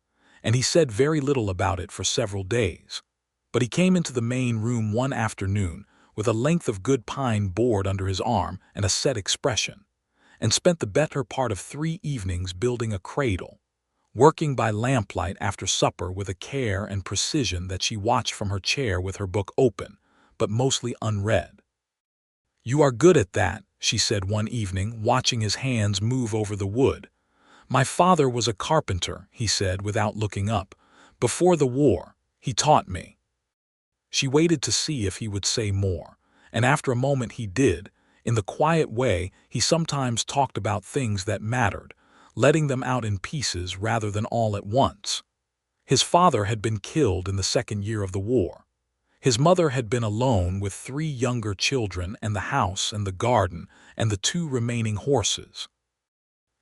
and he said very little about it for several days. But he came into the main room one afternoon with a length of good pine board under his arm and a set expression, and spent the better part of 3 evenings building a cradle, working by lamplight after supper with a care and precision that she watched from her chair with her book open, but mostly unread. "You are good at that," she said one evening, watching his hands move over the wood. "My father was a carpenter," he said without looking up. "Before the war, he taught me." She waited to see if he would say more, and after a moment he did. In the quiet way he sometimes talked about things that mattered, letting them out in pieces rather than all at once. His father had been killed in the second year of the war. His mother had been alone with 3 younger children and the house and the garden and the 2 remaining horses.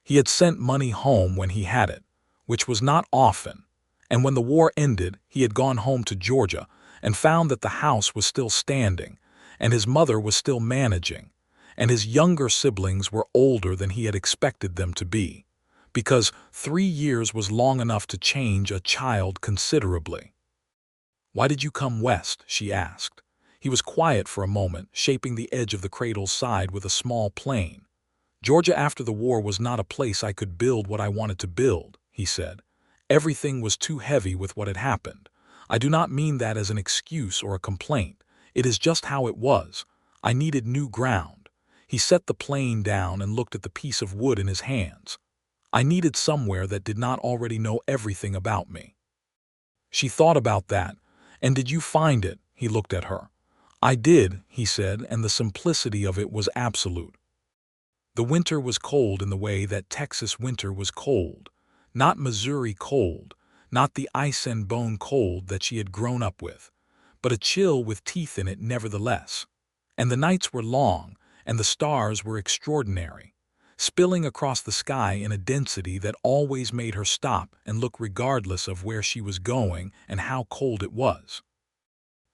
He had sent money home when he had it, which was not often, and when the war ended he had gone home to Georgia and found that the house was still standing, and his mother was still managing, and his younger siblings were older than he had expected them to be, because 3 years was long enough to change a child considerably. "Why did you come west?" she asked. He was quiet for a moment, shaping the edge of the cradle's side with a small plane. "Georgia after the war was not a place I could build what I wanted to build," he said. "Everything was too heavy with what had happened. I do not mean that as an excuse or a complaint. It is just how it was. I needed new ground." He set the plane down and looked at the piece of wood in his hands. "I needed somewhere that did not already know everything about me." She thought about that. "And did you find it?" He looked at her. "I did," he said, and the simplicity of it was absolute. The winter was cold in the way that Texas winter was cold, not Missouri cold, not the ice and bone cold that she had grown up with, but a chill with teeth in it nevertheless. And the nights were long, and the stars were extraordinary, spilling across the sky in a density that always made her stop and look regardless of where she was going and how cold it was.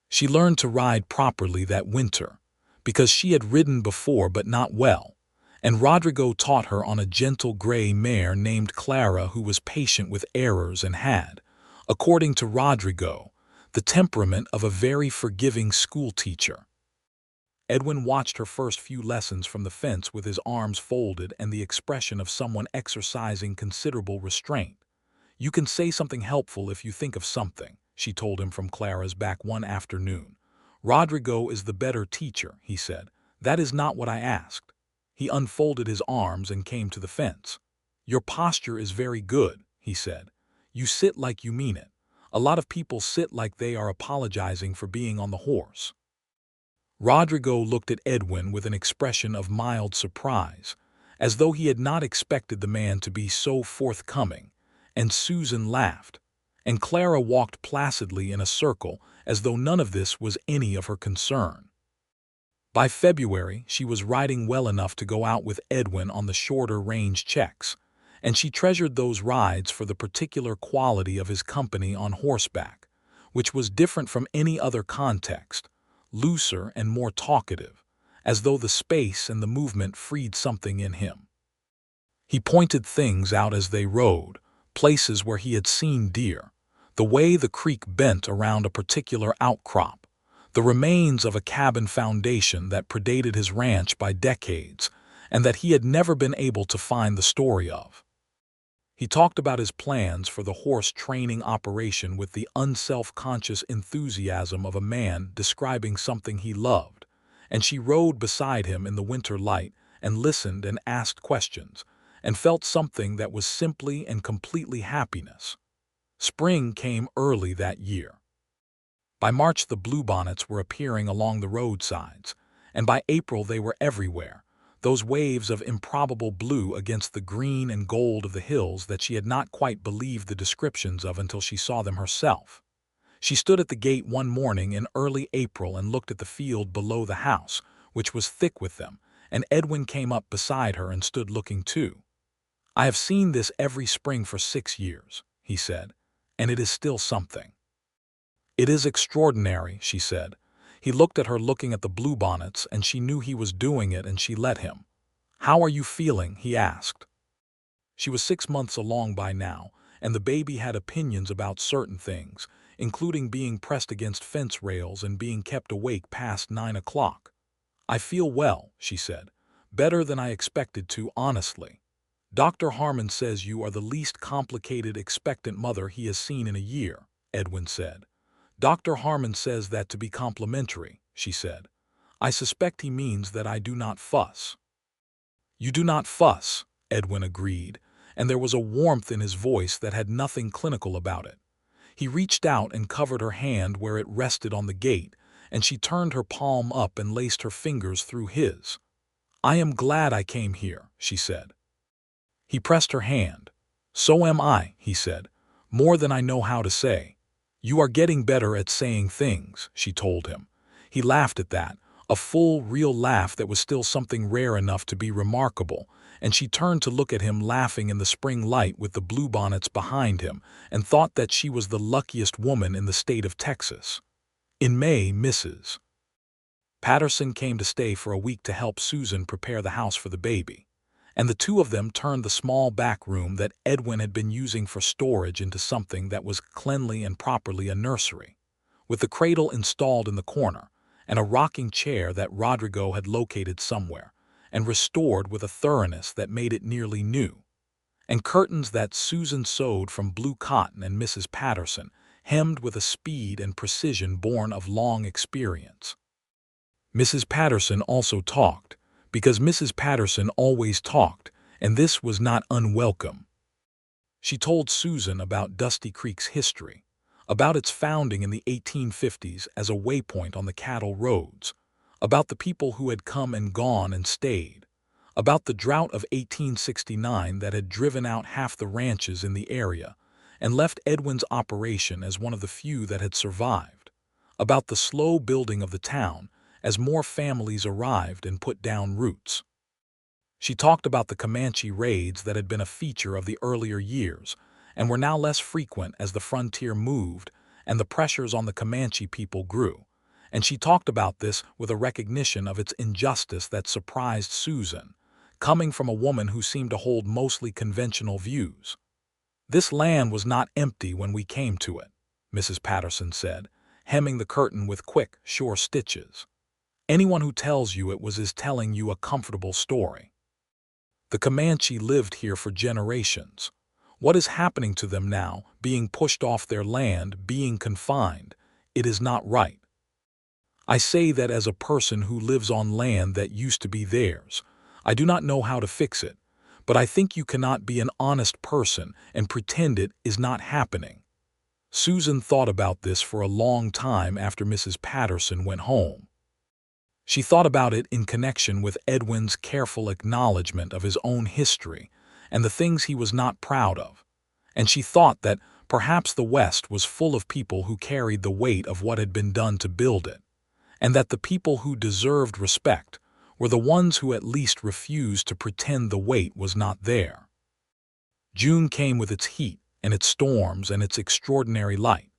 She learned to ride properly that winter, because she had ridden before but not well, and Rodrigo taught her on a gentle gray mare named Clara who was patient with errors and had, according to Rodrigo, the temperament of a very forgiving schoolteacher. Edwin watched her first few lessons from the fence with his arms folded and the expression of someone exercising considerable restraint. "You can say something helpful if you think of something," she told him from Clara's back one afternoon. "Rodrigo is the better teacher," he said. "That is not what I asked." He unfolded his arms and came to the fence. "Your posture is very good," he said. "You sit like you mean it. A lot of people sit like they are apologizing for being on the horse." Rodrigo looked at Edwin with an expression of mild surprise, as though he had not expected the man to be so forthcoming, and Susan laughed, and Clara walked placidly in a circle as though none of this was any of her concern. By February, she was riding well enough to go out with Edwin on the shorter range checks, and she treasured those rides for the particular quality of his company on horseback, which was different from any other context, looser and more talkative, as though the space and the movement freed something in him. He pointed things out as they rode, places where he had seen deer, the way the creek bent around a particular outcrop, the remains of a cabin foundation that predated his ranch by decades and that he had never been able to find the story of. He talked about his plans for the horse training operation with the unself-conscious enthusiasm of a man describing something he loved, and she rode beside him in the winter light and listened and asked questions, and felt something that was simply and completely happiness. Spring came early that year. By March the bluebonnets were appearing along the roadsides, and by April they were everywhere, those waves of improbable blue against the green and gold of the hills that she had not quite believed the descriptions of until she saw them herself. She stood at the gate one morning in early April and looked at the field below the house, which was thick with them, and Edwin came up beside her and stood looking too. "I have seen this every spring for 6 years," he said, "and it is still something." "It is extraordinary," she said. He looked at her looking at the bluebonnets, and she knew he was doing it, and she let him. "How are you feeling?" he asked. She was 6 months along by now, and the baby had opinions about certain things, including being pressed against fence rails and being kept awake past 9 o'clock. "I feel well," she said. "Better than I expected to, honestly. Dr. Harmon says you are the least complicated expectant mother he has seen in a year," Edwin said. "Dr. Harmon says that to be complimentary," she said. "I suspect he means that I do not fuss." "You do not fuss," Edwin agreed, and there was a warmth in his voice that had nothing clinical about it. He reached out and covered her hand where it rested on the gate, and she turned her palm up and laced her fingers through his. "I am glad I came here," she said. He pressed her hand. "So am I," he said, "more than I know how to say." "You are getting better at saying things," she told him. He laughed at that, a full, real laugh that was still something rare enough to be remarkable, and she turned to look at him laughing in the spring light with the bluebonnets behind him, and thought that she was the luckiest woman in the state of Texas. In May, Mrs. Patterson came to stay for a week to help Susan prepare the house for the baby, and the two of them turned the small back room that Edwin had been using for storage into something that was cleanly and properly a nursery, with the cradle installed in the corner, and a rocking chair that Rodrigo had located somewhere, and restored with a thoroughness that made it nearly new, and curtains that Susan sewed from blue cotton and Mrs. Patterson hemmed with a speed and precision born of long experience. Mrs. Patterson also talked, because Mrs. Patterson always talked, and this was not unwelcome. She told Susan about Dusty Creek's history, about its founding in the 1850s as a waypoint on the cattle roads, about the people who had come and gone and stayed, about the drought of 1869 that had driven out half the ranches in the area and left Edwin's operation as one of the few that had survived, about the slow building of the town as more families arrived and put down roots. She talked about the Comanche raids that had been a feature of the earlier years and were now less frequent as the frontier moved and the pressures on the Comanche people grew, and she talked about this with a recognition of its injustice that surprised Susan, coming from a woman who seemed to hold mostly conventional views. "This land was not empty when we came to it," Mrs. Patterson said, hemming the curtain with quick, sure stitches. "Anyone who tells you it was is telling you a comfortable story. The Comanche lived here for generations. What is happening to them now, being pushed off their land, being confined, it is not right. I say that as a person who lives on land that used to be theirs. I do not know how to fix it, but I think you cannot be an honest person and pretend it is not happening." Susan thought about this for a long time after Mrs. Patterson went home. She thought about it in connection with Edwin's careful acknowledgement of his own history and the things he was not proud of, and she thought that perhaps the West was full of people who carried the weight of what had been done to build it, and that the people who deserved respect were the ones who at least refused to pretend the weight was not there. June came with its heat and its storms and its extraordinary light,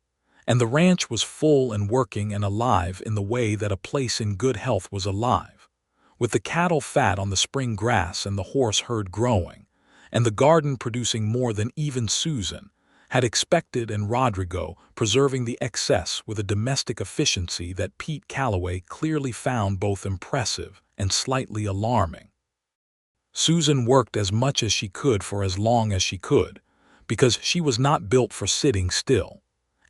and the ranch was full and working and alive in the way that a place in good health was alive, with the cattle fat on the spring grass and the horse herd growing, and the garden producing more than even Susan had expected, and Rodrigo preserving the excess with a domestic efficiency that Pete Calloway clearly found both impressive and slightly alarming. Susan worked as much as she could for as long as she could, because she was not built for sitting still,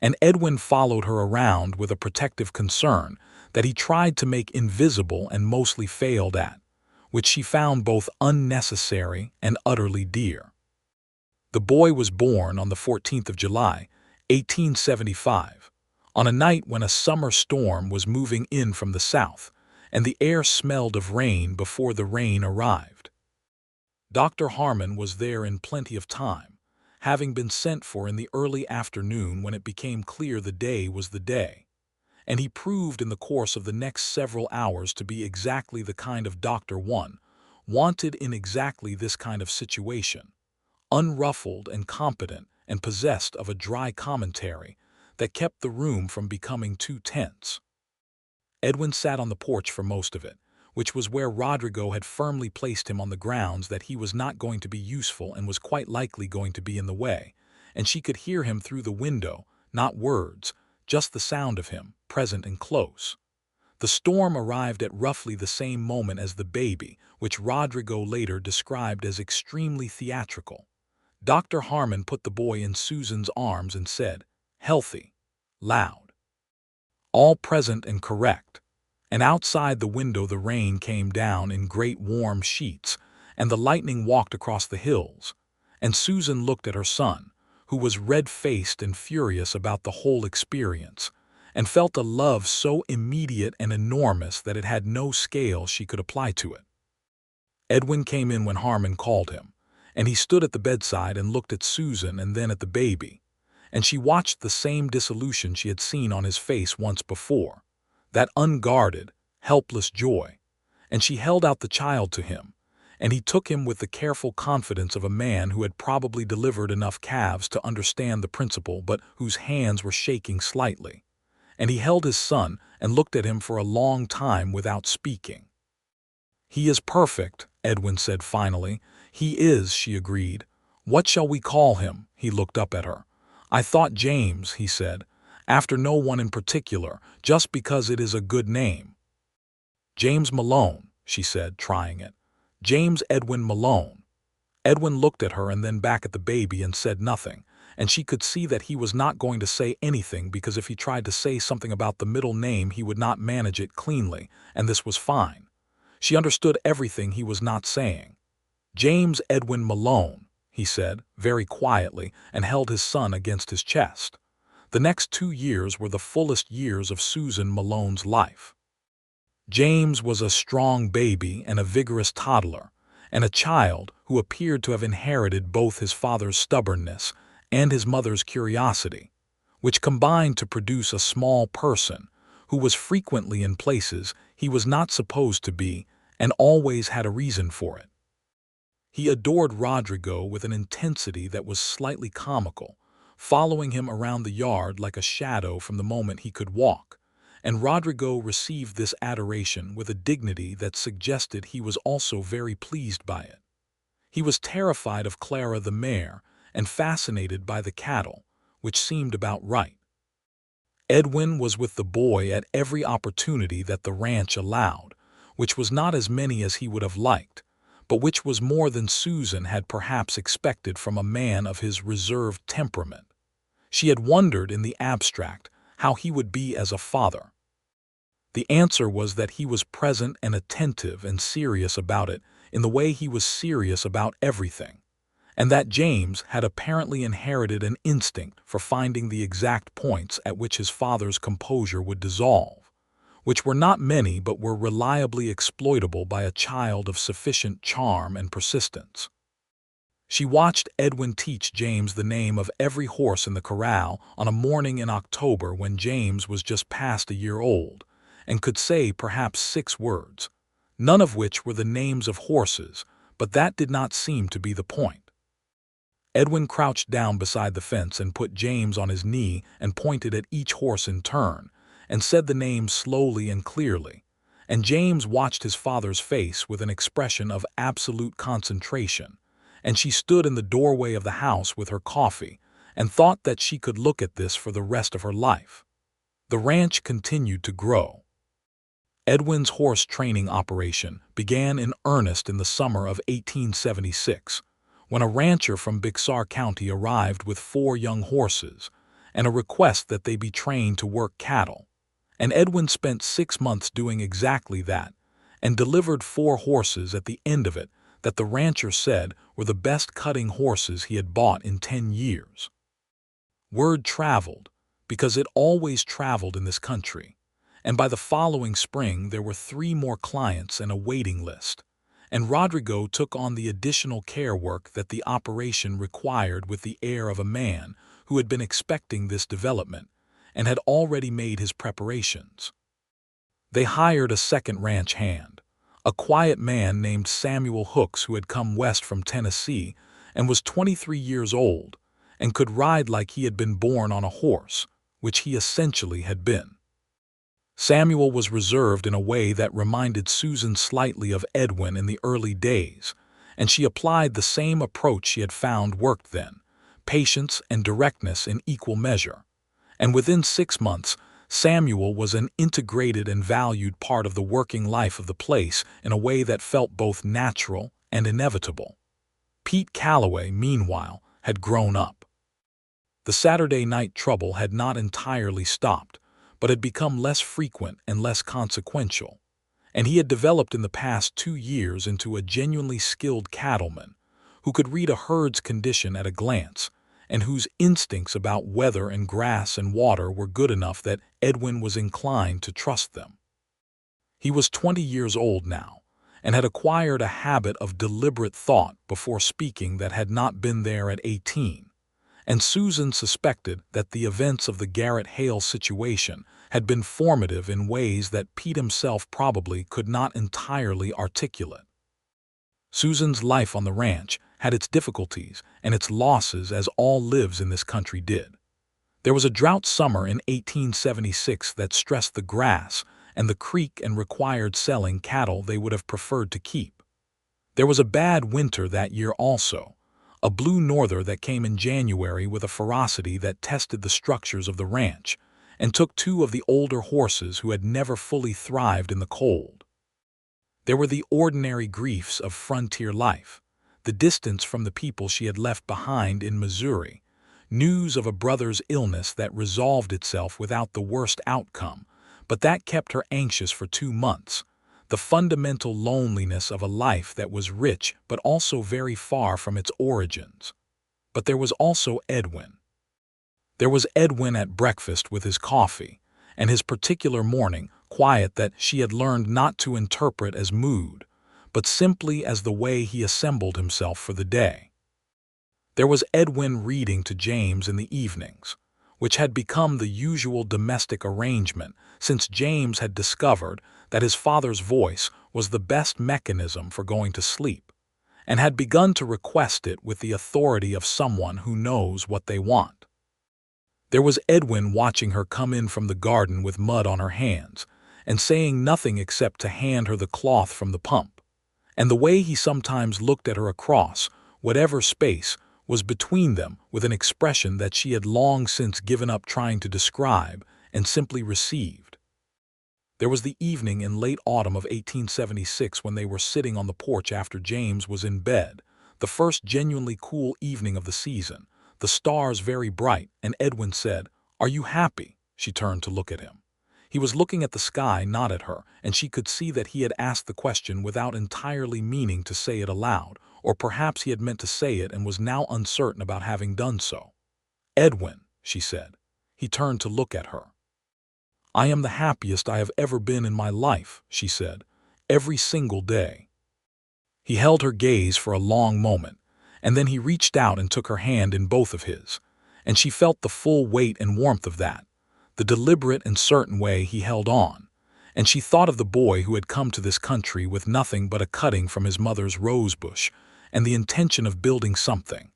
and Edwin followed her around with a protective concern that he tried to make invisible and mostly failed at, which she found both unnecessary and utterly dear. The boy was born on the 14th of July, 1875, on a night when a summer storm was moving in from the south, and the air smelled of rain before the rain arrived. Dr. Harmon was there in plenty of time, having been sent for in the early afternoon when it became clear the day was the day, and he proved in the course of the next several hours to be exactly the kind of doctor one wanted in exactly this kind of situation, unruffled and competent and possessed of a dry commentary that kept the room from becoming too tense. Edwin sat on the porch for most of it, which was where Rodrigo had firmly placed him on the grounds that he was not going to be useful and was quite likely going to be in the way, and she could hear him through the window, not words, just the sound of him, present and close. The storm arrived at roughly the same moment as the baby, which Rodrigo later described as extremely theatrical. Dr. Harmon put the boy in Susan's arms and said, "Healthy," loud. All present and correct. And outside the window the rain came down in great warm sheets, and the lightning walked across the hills, and Susan looked at her son, who was red-faced and furious about the whole experience, and felt a love so immediate and enormous that it had no scale she could apply to it. Edwin came in when Harmon called him, and he stood at the bedside and looked at Susan and then at the baby, and she watched the same dissolution she had seen on his face once before, that unguarded, helpless joy, and she held out the child to him, and he took him with the careful confidence of a man who had probably delivered enough calves to understand the principle but whose hands were shaking slightly, and he held his son and looked at him for a long time without speaking. "He is perfect," Edwin said finally. "He is," she agreed. "What shall we call him?" He looked up at her. "I thought James," he said, "after no one in particular, just because it is a good name." "James Malone," she said, trying it. "James Edwin Malone." Edwin looked at her and then back at the baby and said nothing, and she could see that he was not going to say anything because if he tried to say something about the middle name he would not manage it cleanly, and this was fine. She understood everything he was not saying. "James Edwin Malone," he said, very quietly, and held his son against his chest. The next 2 years were the fullest years of Susan Malone's life. James was a strong baby and a vigorous toddler, and a child who appeared to have inherited both his father's stubbornness and his mother's curiosity, which combined to produce a small person who was frequently in places he was not supposed to be and always had a reason for it. He adored Rodrigo with an intensity that was slightly comical, following him around the yard like a shadow from the moment he could walk, and Rodrigo received this adoration with a dignity that suggested he was also very pleased by it. He was terrified of Clara the mare and fascinated by the cattle, which seemed about right. Edwin was with the boy at every opportunity that the ranch allowed, which was not as many as he would have liked, but which was more than Susan had perhaps expected from a man of his reserved temperament. She had wondered in the abstract how he would be as a father. The answer was that he was present and attentive and serious about it in the way he was serious about everything, and that James had apparently inherited an instinct for finding the exact points at which his father's composure would dissolve, which were not many but were reliably exploitable by a child of sufficient charm and persistence. She watched Edwin teach James the name of every horse in the corral on a morning in October when James was just past a year old, and could say perhaps 6 words, none of which were the names of horses, but that did not seem to be the point. Edwin crouched down beside the fence and put James on his knee and pointed at each horse in turn, and said the names slowly and clearly. And James watched his father's face with an expression of absolute concentration, and she stood in the doorway of the house with her coffee and thought that she could look at this for the rest of her life. The ranch continued to grow. Edwin's horse training operation began in earnest in the summer of 1876, when a rancher from Bixar County arrived with 4 young horses and a request that they be trained to work cattle. And Edwin spent 6 months doing exactly that, and delivered 4 horses at the end of it that the rancher said were the best cutting horses he had bought in 10 years. Word traveled, because it always traveled in this country, and by the following spring there were 3 more clients and a waiting list, and Rodrigo took on the additional care work that the operation required with the air of a man who had been expecting this development and had already made his preparations. They hired a second ranch hand, a quiet man named Samuel Hooks, who had come west from Tennessee and was 23 years old and could ride like he had been born on a horse, which he essentially had been. Samuel was reserved in a way that reminded Susan slightly of Edwin in the early days, and she applied the same approach she had found worked then, patience and directness in equal measure. And within 6 months, Samuel was an integrated and valued part of the working life of the place in a way that felt both natural and inevitable. Pete Calloway, meanwhile, had grown up. The Saturday night trouble had not entirely stopped, but had become less frequent and less consequential, and he had developed in the past 2 years into a genuinely skilled cattleman who could read a herd's condition at a glance, and whose instincts about weather and grass and water were good enough that Edwin was inclined to trust them. He was 20 years old now, and had acquired a habit of deliberate thought before speaking that had not been there at 18, and Susan suspected that the events of the Garrett Hale situation had been formative in ways that Pete himself probably could not entirely articulate. Susan's life on the ranch had its difficulties and its losses, as all lives in this country did. There was a drought summer in 1876 that stressed the grass and the creek and required selling cattle they would have preferred to keep. There was a bad winter that year also, a blue norther that came in January with a ferocity that tested the structures of the ranch and took 2 of the older horses who had never fully thrived in the cold. There were the ordinary griefs of frontier life, the distance from the people she had left behind in Missouri, news of a brother's illness that resolved itself without the worst outcome, but that kept her anxious for 2 months, the fundamental loneliness of a life that was rich but also very far from its origins. But there was also Edwin. There was Edwin at breakfast with his coffee, and his particular morning quiet that she had learned not to interpret as mood, but simply as the way he assembled himself for the day. There was Edwin reading to James in the evenings, which had become the usual domestic arrangement since James had discovered that his father's voice was the best mechanism for going to sleep, and had begun to request it with the authority of someone who knows what they want. There was Edwin watching her come in from the garden with mud on her hands, and saying nothing except to hand her the cloth from the pump, and the way he sometimes looked at her across whatever space was between them with an expression that she had long since given up trying to describe and simply received. There was the evening in late autumn of 1876 when they were sitting on the porch after James was in bed, the first genuinely cool evening of the season, the stars very bright, and Edwin said, "Are you happy?" She turned to look at him. He was looking at the sky, not at her, and she could see that he had asked the question without entirely meaning to say it aloud, or perhaps he had meant to say it and was now uncertain about having done so. "Edwin," she said. He turned to look at her. "I am the happiest I have ever been in my life," she said, "every single day." He held her gaze for a long moment, and then he reached out and took her hand in both of his, and she felt the full weight and warmth of that, the deliberate and certain way he held on, and she thought of the boy who had come to this country with nothing but a cutting from his mother's rosebush and the intention of building something.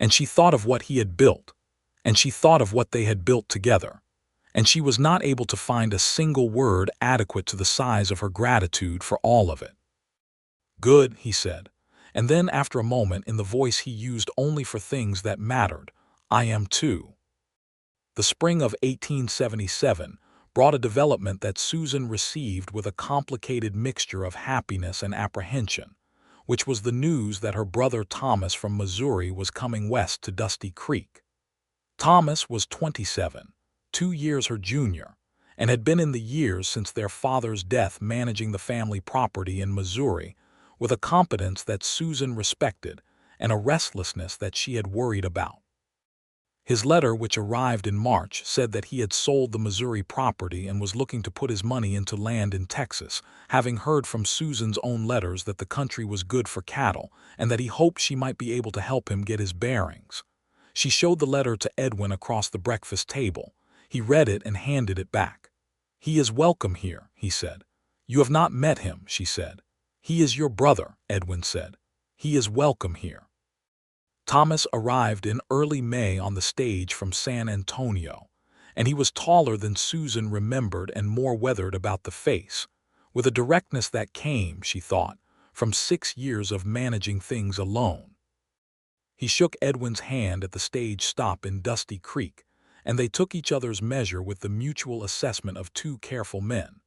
And she thought of what he had built, and she thought of what they had built together, and she was not able to find a single word adequate to the size of her gratitude for all of it. "Good," he said, and then after a moment in the voice he used only for things that mattered, "I am too." The spring of 1877 brought a development that Susan received with a complicated mixture of happiness and apprehension, which was the news that her brother Thomas from Missouri was coming west to Dusty Creek. Thomas was 27, 2 years her junior, and had been in the years since their father's death managing the family property in Missouri with a competence that Susan respected and a restlessness that she had worried about. His letter, which arrived in March, said that he had sold the Missouri property and was looking to put his money into land in Texas, having heard from Susan's own letters that the country was good for cattle and that he hoped she might be able to help him get his bearings. She showed the letter to Edwin across the breakfast table. He read it and handed it back. "He is welcome here," he said. "You have not met him," she said. "He is your brother," Edwin said. "He is welcome here." Thomas arrived in early May on the stage from San Antonio, and he was taller than Susan remembered and more weathered about the face, with a directness that came, she thought, from 6 years of managing things alone. He shook Edwin's hand at the stage stop in Dusty Creek, and they took each other's measure with the mutual assessment of two careful men,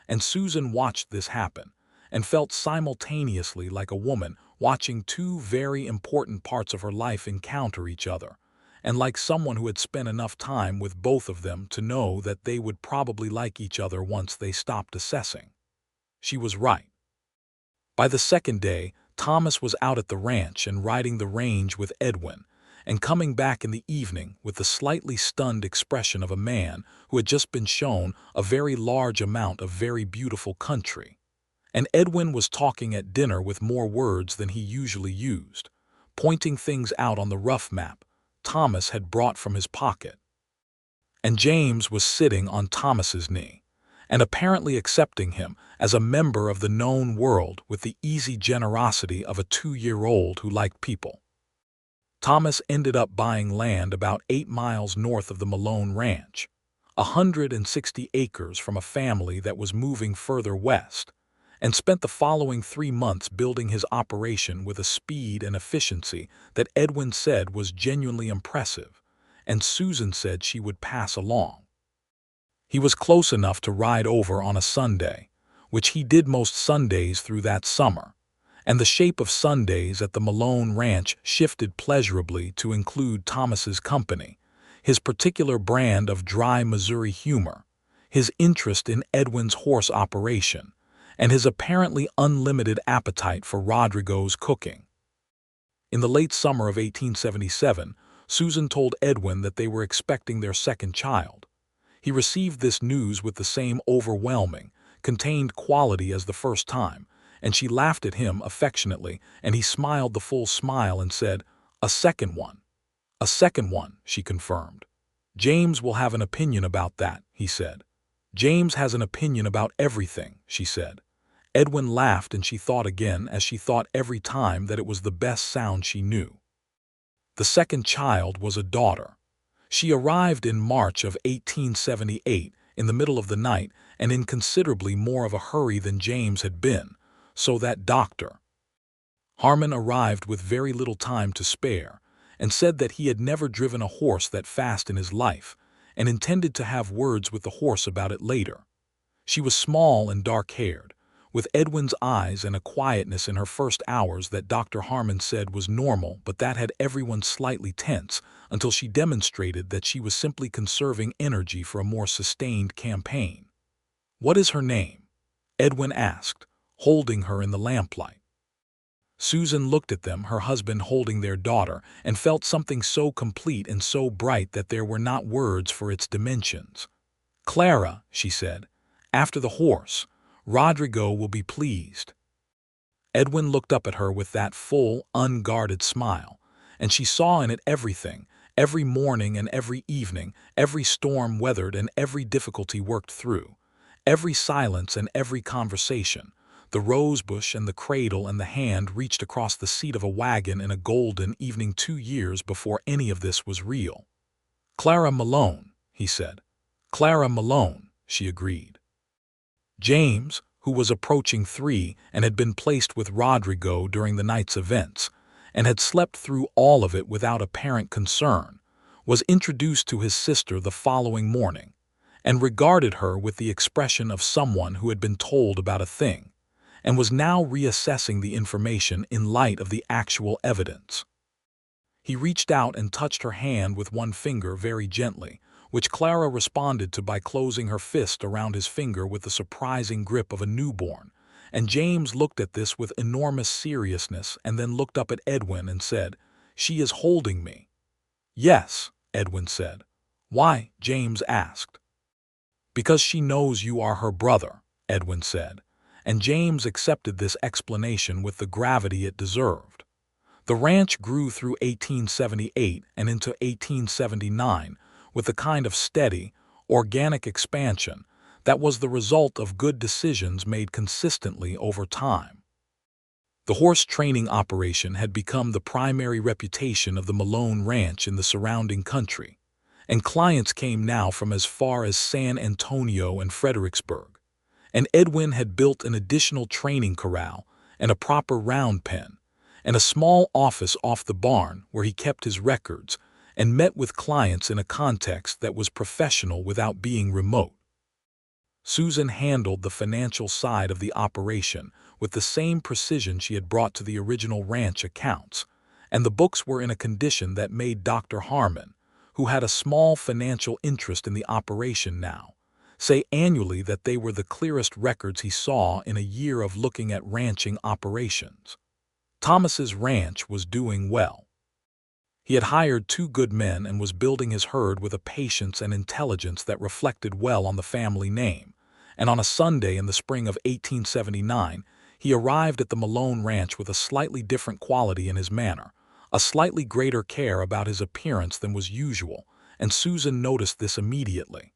and Susan watched this happen, and felt simultaneously like a woman watching two very important parts of her life encounter each other, and like someone who had spent enough time with both of them to know that they would probably like each other once they stopped assessing. She was right. By the second day, Thomas was out at the ranch and riding the range with Edwin, and coming back in the evening with the slightly stunned expression of a man who had just been shown a very large amount of very beautiful country. And Edwin was talking at dinner with more words than he usually used, pointing things out on the rough map Thomas had brought from his pocket. And James was sitting on Thomas's knee, and apparently accepting him as a member of the known world with the easy generosity of a 2-year-old who liked people. Thomas ended up buying land about 8 miles north of the Malone Ranch, 160 acres from a family that was moving further west, and spent the following 3 months building his operation with a speed and efficiency that Edwin said was genuinely impressive, and Susan said she would pass along. He was close enough to ride over on a Sunday, which he did most Sundays through that summer, and the shape of Sundays at the Malone Ranch shifted pleasurably to include Thomas's company, his particular brand of dry Missouri humor, his interest in Edwin's horse operation, and his apparently unlimited appetite for Rodrigo's cooking. In the late summer of 1877, Susan told Edwin that they were expecting their second child. He received this news with the same overwhelming, contained quality as the first time, and she laughed at him affectionately, and he smiled the full smile and said, "A second one." "A second one," she confirmed. "James will have an opinion about that," he said. "James has an opinion about everything," she said. Edwin laughed, and she thought again, as she thought every time, that it was the best sound she knew. The second child was a daughter. She arrived in March of 1878 in the middle of the night and in considerably more of a hurry than James had been, so that Dr. Harmon arrived with very little time to spare and said that he had never driven a horse that fast in his life and intended to have words with the horse about it later. She was small and dark-haired, with Edwin's eyes and a quietness in her first hours that Dr. Harmon said was normal, but that had everyone slightly tense until she demonstrated that she was simply conserving energy for a more sustained campaign. "What is her name?" Edwin asked, holding her in the lamplight. Susan looked at them, her husband holding their daughter, and felt something so complete and so bright that there were not words for its dimensions. "Clara," she said, "after the horse. Rodrigo will be pleased." Edwin looked up at her with that full, unguarded smile, and she saw in it everything, every morning and every evening, every storm weathered and every difficulty worked through, every silence and every conversation, The rosebush and the cradle and the hand reached across the seat of a wagon in a golden evening 2 years before any of this was real. "Clara Malone," he said. "Clara Malone," she agreed. James, who was approaching 3 and had been placed with Rodrigo during the night's events, and had slept through all of it without apparent concern, was introduced to his sister the following morning, and regarded her with the expression of someone who had been told about a thing, and was now reassessing the information in light of the actual evidence. He reached out and touched her hand with one finger very gently, which Clara responded to by closing her fist around his finger with the surprising grip of a newborn, and James looked at this with enormous seriousness and then looked up at Edwin and said, "She is holding me." "Yes," Edwin said. "Why?" James asked. "Because she knows you are her brother," Edwin said, and James accepted this explanation with the gravity it deserved. The ranch grew through 1878 and into 1879 with a kind of steady, organic expansion that was the result of good decisions made consistently over time. The horse training operation had become the primary reputation of the Malone Ranch in the surrounding country, and clients came now from as far as San Antonio and Fredericksburg, and Edwin had built an additional training corral and a proper round pen, and a small office off the barn where he kept his records and met with clients in a context that was professional without being remote. Susan handled the financial side of the operation with the same precision she had brought to the original ranch accounts, and the books were in a condition that made Dr. Harmon, who had a small financial interest in the operation now, say annually that they were the clearest records he saw in a year of looking at ranching operations. Thomas's ranch was doing well. He had hired 2 good men and was building his herd with a patience and intelligence that reflected well on the family name, and on a Sunday in the spring of 1879, he arrived at the Malone Ranch with a slightly different quality in his manner, a slightly greater care about his appearance than was usual, and Susan noticed this immediately.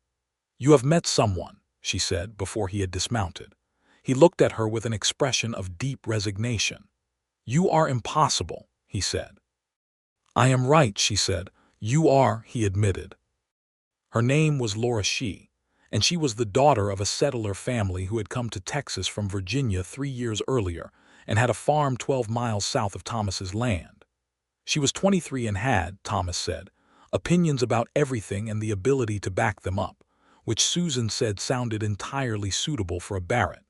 "You have met someone," she said before he had dismounted. He looked at her with an expression of deep resignation. "You are impossible," he said. "I am right," she said. "You are," he admitted. Her name was Laura Shee, and she was the daughter of a settler family who had come to Texas from Virginia 3 years earlier and had a farm 12 miles south of Thomas's land. She was 23 and had, Thomas said, opinions about everything and the ability to back them up, which Susan said sounded entirely suitable for a Barrett.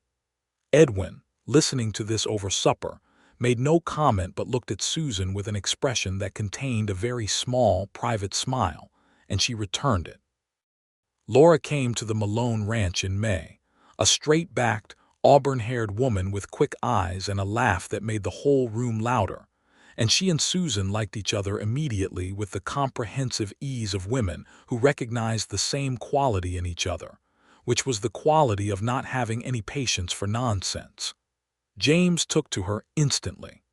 Edwin, listening to this over supper, made no comment but looked at Susan with an expression that contained a very small, private smile, and she returned it. Laura came to the Malone Ranch in May, a straight-backed, auburn-haired woman with quick eyes and a laugh that made the whole room louder, and she and Susan liked each other immediately with the comprehensive ease of women who recognized the same quality in each other, which was the quality of not having any patience for nonsense. James took to her instantly.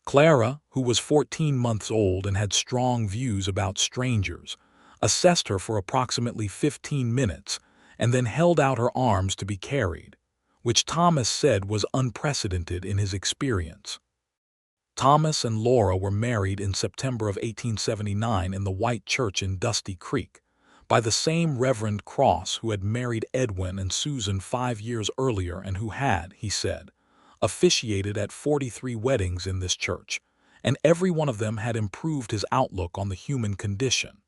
Clara, who was 14 months old and had strong views about strangers, assessed her for approximately 15 minutes and then held out her arms to be carried, which Thomas said was unprecedented in his experience. Thomas and Laura were married in September of 1879 in the White Church in Dusty Creek, by the same Reverend Cross who had married Edwin and Susan 5 years earlier and who had, he said, officiated at 43 weddings in this church, and every one of them had improved his outlook on the human condition.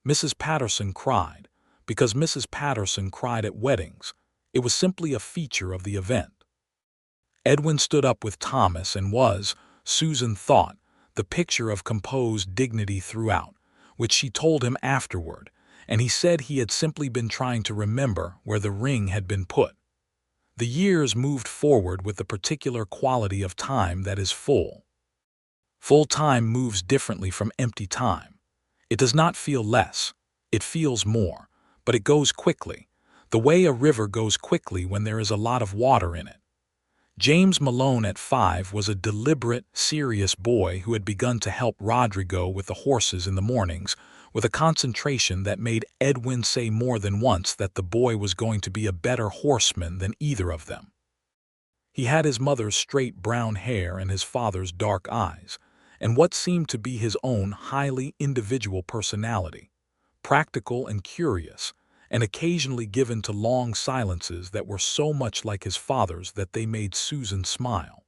Mrs. Patterson cried, because Mrs. Patterson cried at weddings. It was simply a feature of the event. Edwin stood up with Thomas and was, Susan thought, the picture of composed dignity throughout, which she told him afterward, and he said he had simply been trying to remember where the ring had been put. The years moved forward with the particular quality of time that is full. Full time moves differently from empty time. It does not feel less, it feels more, but it goes quickly, the way a river goes quickly when there is a lot of water in it. James Malone at 5 was a deliberate, serious boy who had begun to help Rodrigo with the horses in the mornings, with a concentration that made Edwin say more than once that the boy was going to be a better horseman than either of them. He had his mother's straight brown hair and his father's dark eyes, and what seemed to be his own highly individual personality, practical and curious, and occasionally given to long silences that were so much like his father's that they made Susan smile.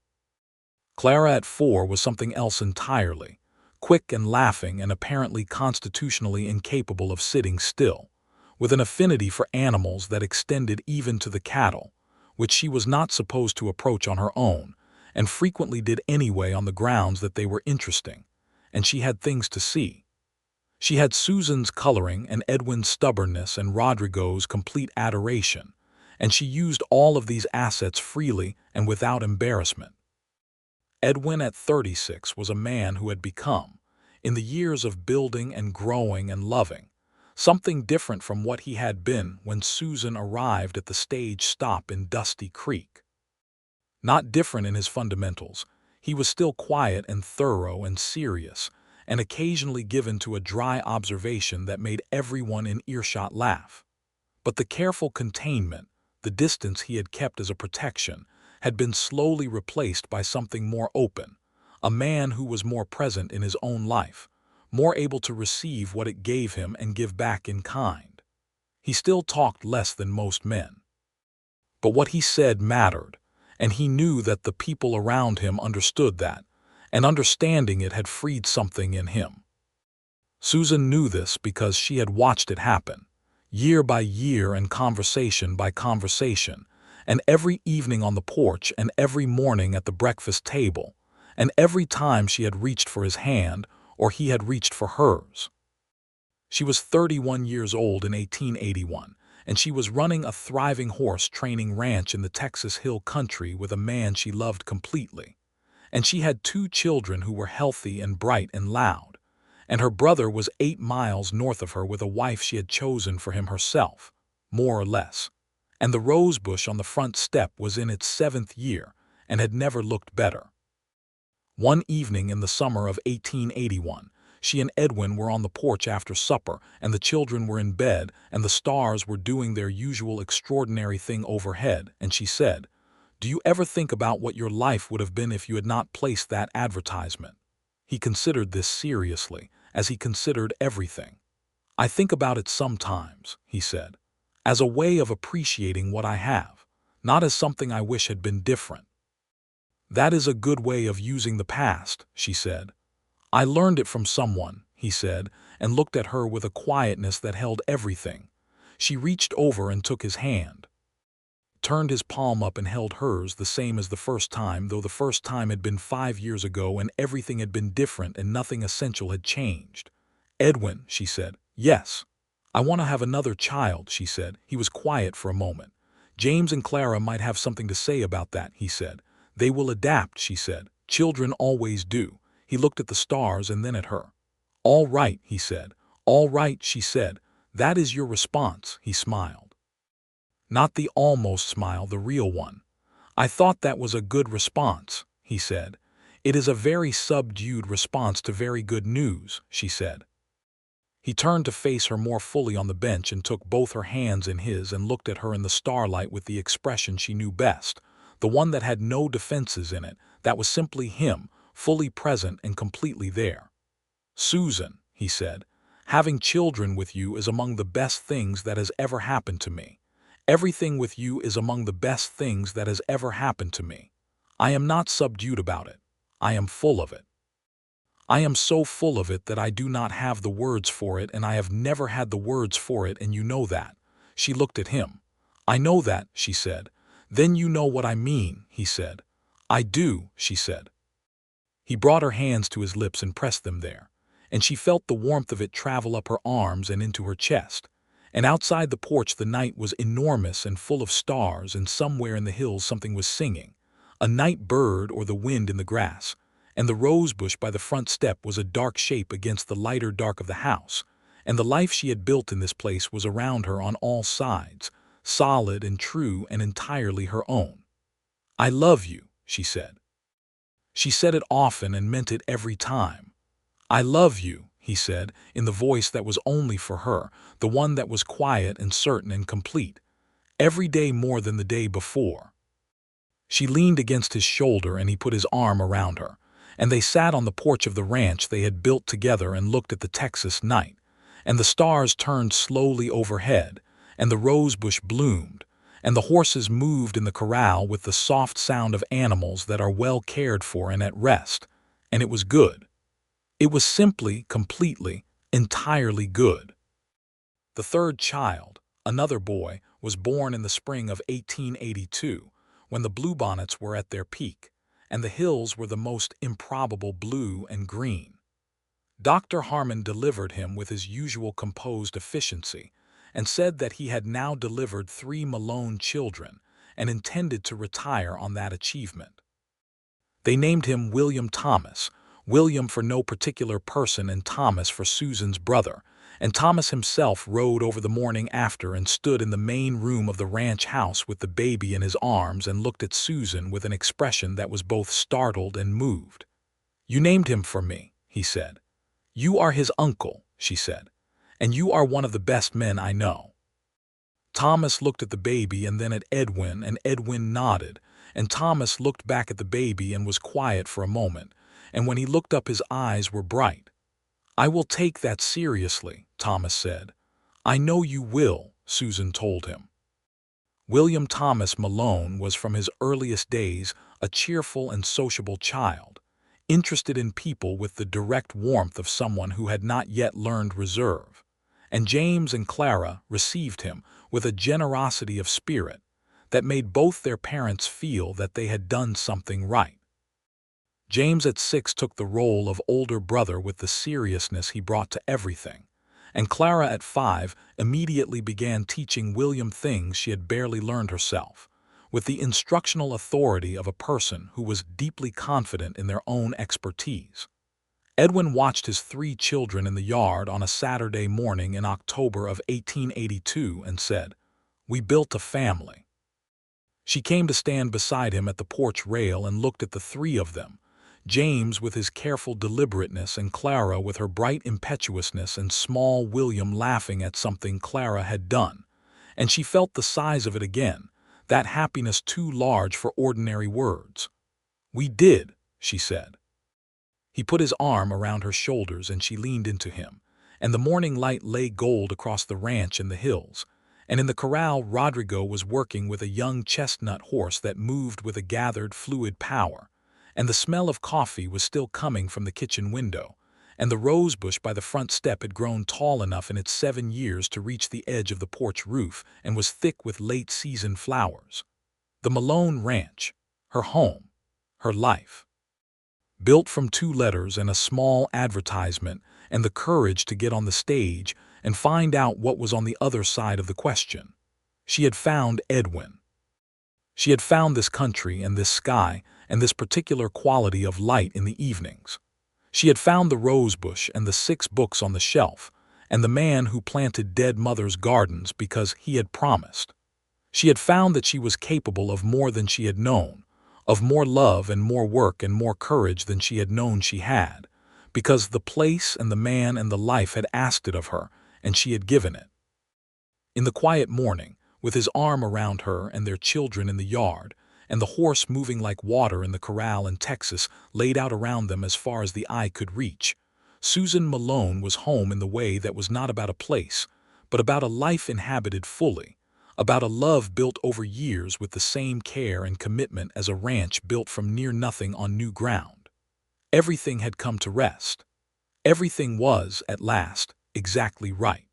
Clara at 4 was something else entirely, quick and laughing and apparently constitutionally incapable of sitting still, with an affinity for animals that extended even to the cattle, which she was not supposed to approach on her own, and frequently did anyway on the grounds that they were interesting, and she had things to see. She had Susan's coloring and Edwin's stubbornness and Rodrigo's complete adoration, and she used all of these assets freely and without embarrassment. Edwin at 36 was a man who had become, in the years of building and growing and loving, something different from what he had been when Susan arrived at the stage stop in Dusty Creek. Not different in his fundamentals, he was still quiet and thorough and serious, and occasionally given to a dry observation that made everyone in earshot laugh. But the careful containment, the distance he had kept as a protection, had been slowly replaced by something more open, a man who was more present in his own life, more able to receive what it gave him and give back in kind. He still talked less than most men. But what he said mattered, and he knew that the people around him understood that, and understanding it had freed something in him. Susan knew this because she had watched it happen, year by year and conversation by conversation, and every evening on the porch and every morning at the breakfast table, and every time she had reached for his hand or he had reached for hers. She was 31 years old in 1881, and she was running a thriving horse training ranch in the Texas Hill Country with a man she loved completely. And she had 2 children who were healthy and bright and loud, and her brother was 8 miles north of her with a wife she had chosen for him herself, more or less. And the rosebush on the front step was in its 7th year and had never looked better. One evening in the summer of 1881, she and Edwin were on the porch after supper, and the children were in bed, and the stars were doing their usual extraordinary thing overhead, and she said, "Do you ever think about what your life would have been if you had not placed that advertisement?" He considered this seriously, as he considered everything. "I think about it sometimes," he said, "as a way of appreciating what I have, not as something I wish had been different." "That is a good way of using the past," she said. "I learned it from someone," he said, and looked at her with a quietness that held everything. She reached over and took his hand, turned his palm up and held hers the same as the first time, though the first time had been 5 years ago and everything had been different and nothing essential had changed. "Edwin," she said. "Yes. I want to have another child," she said. He was quiet for a moment. "James and Clara might have something to say about that," he said. "They will adapt," she said. "Children always do." He looked at the stars and then at her. "All right," he said. "All right," she said. "That is your response," he smiled. Not the almost smile, the real one. "I thought that was a good response," he said. "It is a very subdued response to very good news," she said. He turned to face her more fully on the bench and took both her hands in his and looked at her in the starlight with the expression she knew best, the one that had no defenses in it, that was simply him, fully present and completely there. "Susan," he said, "having children with you is among the best things that has ever happened to me. Everything with you is among the best things that has ever happened to me. I am not subdued about it. I am full of it. I am so full of it that I do not have the words for it, and I have never had the words for it, and you know that." She looked at him. "I know that," she said. "Then you know what I mean," he said. "I do," she said. He brought her hands to his lips and pressed them there, and she felt the warmth of it travel up her arms and into her chest. And outside the porch the night was enormous and full of stars, and somewhere in the hills something was singing, a night bird or the wind in the grass, and the rosebush by the front step was a dark shape against the lighter dark of the house, and the life she had built in this place was around her on all sides, solid and true and entirely her own. "I love you," she said. She said it often and meant it every time. "I love you," he said, in the voice that was only for her, the one that was quiet and certain and complete. "Every day more than the day before." She leaned against his shoulder and he put his arm around her, and they sat on the porch of the ranch they had built together and looked at the Texas night, and the stars turned slowly overhead, and the rosebush bloomed, and the horses moved in the corral with the soft sound of animals that are well cared for and at rest, and it was good. It was simply, completely, entirely good. The third child, another boy, was born in the spring of 1882, when the bluebonnets were at their peak, and the hills were the most improbable blue and green. Dr. Harmon delivered him with his usual composed efficiency, and said that he had now delivered 3 Malone children and intended to retire on that achievement. They named him William Thomas, William for no particular person and Thomas for Susan's brother, and Thomas himself rode over the morning after and stood in the main room of the ranch house with the baby in his arms and looked at Susan with an expression that was both startled and moved. "You named him for me," he said. "You are his uncle," she said, "and you are one of the best men I know." Thomas looked at the baby and then at Edwin, and Edwin nodded, and Thomas looked back at the baby and was quiet for a moment, and when he looked up his eyes were bright. "I will take that seriously," Thomas said. "I know you will," Susan told him. William Thomas Malone was from his earliest days a cheerful and sociable child, interested in people with the direct warmth of someone who had not yet learned reserve, and James and Clara received him with a generosity of spirit that made both their parents feel that they had done something right. James at 6 took the role of older brother with the seriousness he brought to everything, and Clara at 5 immediately began teaching William things she had barely learned herself, with the instructional authority of a person who was deeply confident in their own expertise. Edwin watched his 3 children in the yard on a Saturday morning in October of 1882 and said, "We built a family." She came to stand beside him at the porch rail and looked at the 3 of them, James with his careful deliberateness and Clara with her bright impetuousness and small William laughing at something Clara had done, and she felt the size of it again, that happiness too large for ordinary words. "We did," she said. He put his arm around her shoulders and she leaned into him, and the morning light lay gold across the ranch and the hills, and in the corral Rodrigo was working with a young chestnut horse that moved with a gathered fluid power, and the smell of coffee was still coming from the kitchen window, and the rosebush by the front step had grown tall enough in its 7 years to reach the edge of the porch roof and was thick with late-season flowers. The Malone Ranch, her home, her life. Built from 2 letters and a small advertisement and the courage to get on the stage and find out what was on the other side of the question. She had found Edwin. She had found this country and this sky and this particular quality of light in the evenings. She had found the rosebush and the 6 books on the shelf and the man who planted dead mothers' gardens because he had promised. She had found that she was capable of more than she had known, of more love and more work and more courage than she had known she had, because the place and the man and the life had asked it of her, and she had given it. In the quiet morning, with his arm around her and their children in the yard, and the horse moving like water in the corral in Texas laid out around them as far as the eye could reach, Susan Malone was home in the way that was not about a place, but about a life inhabited fully, about a love built over years with the same care and commitment as a ranch built from near nothing on new ground. Everything had come to rest. Everything was, at last, exactly right.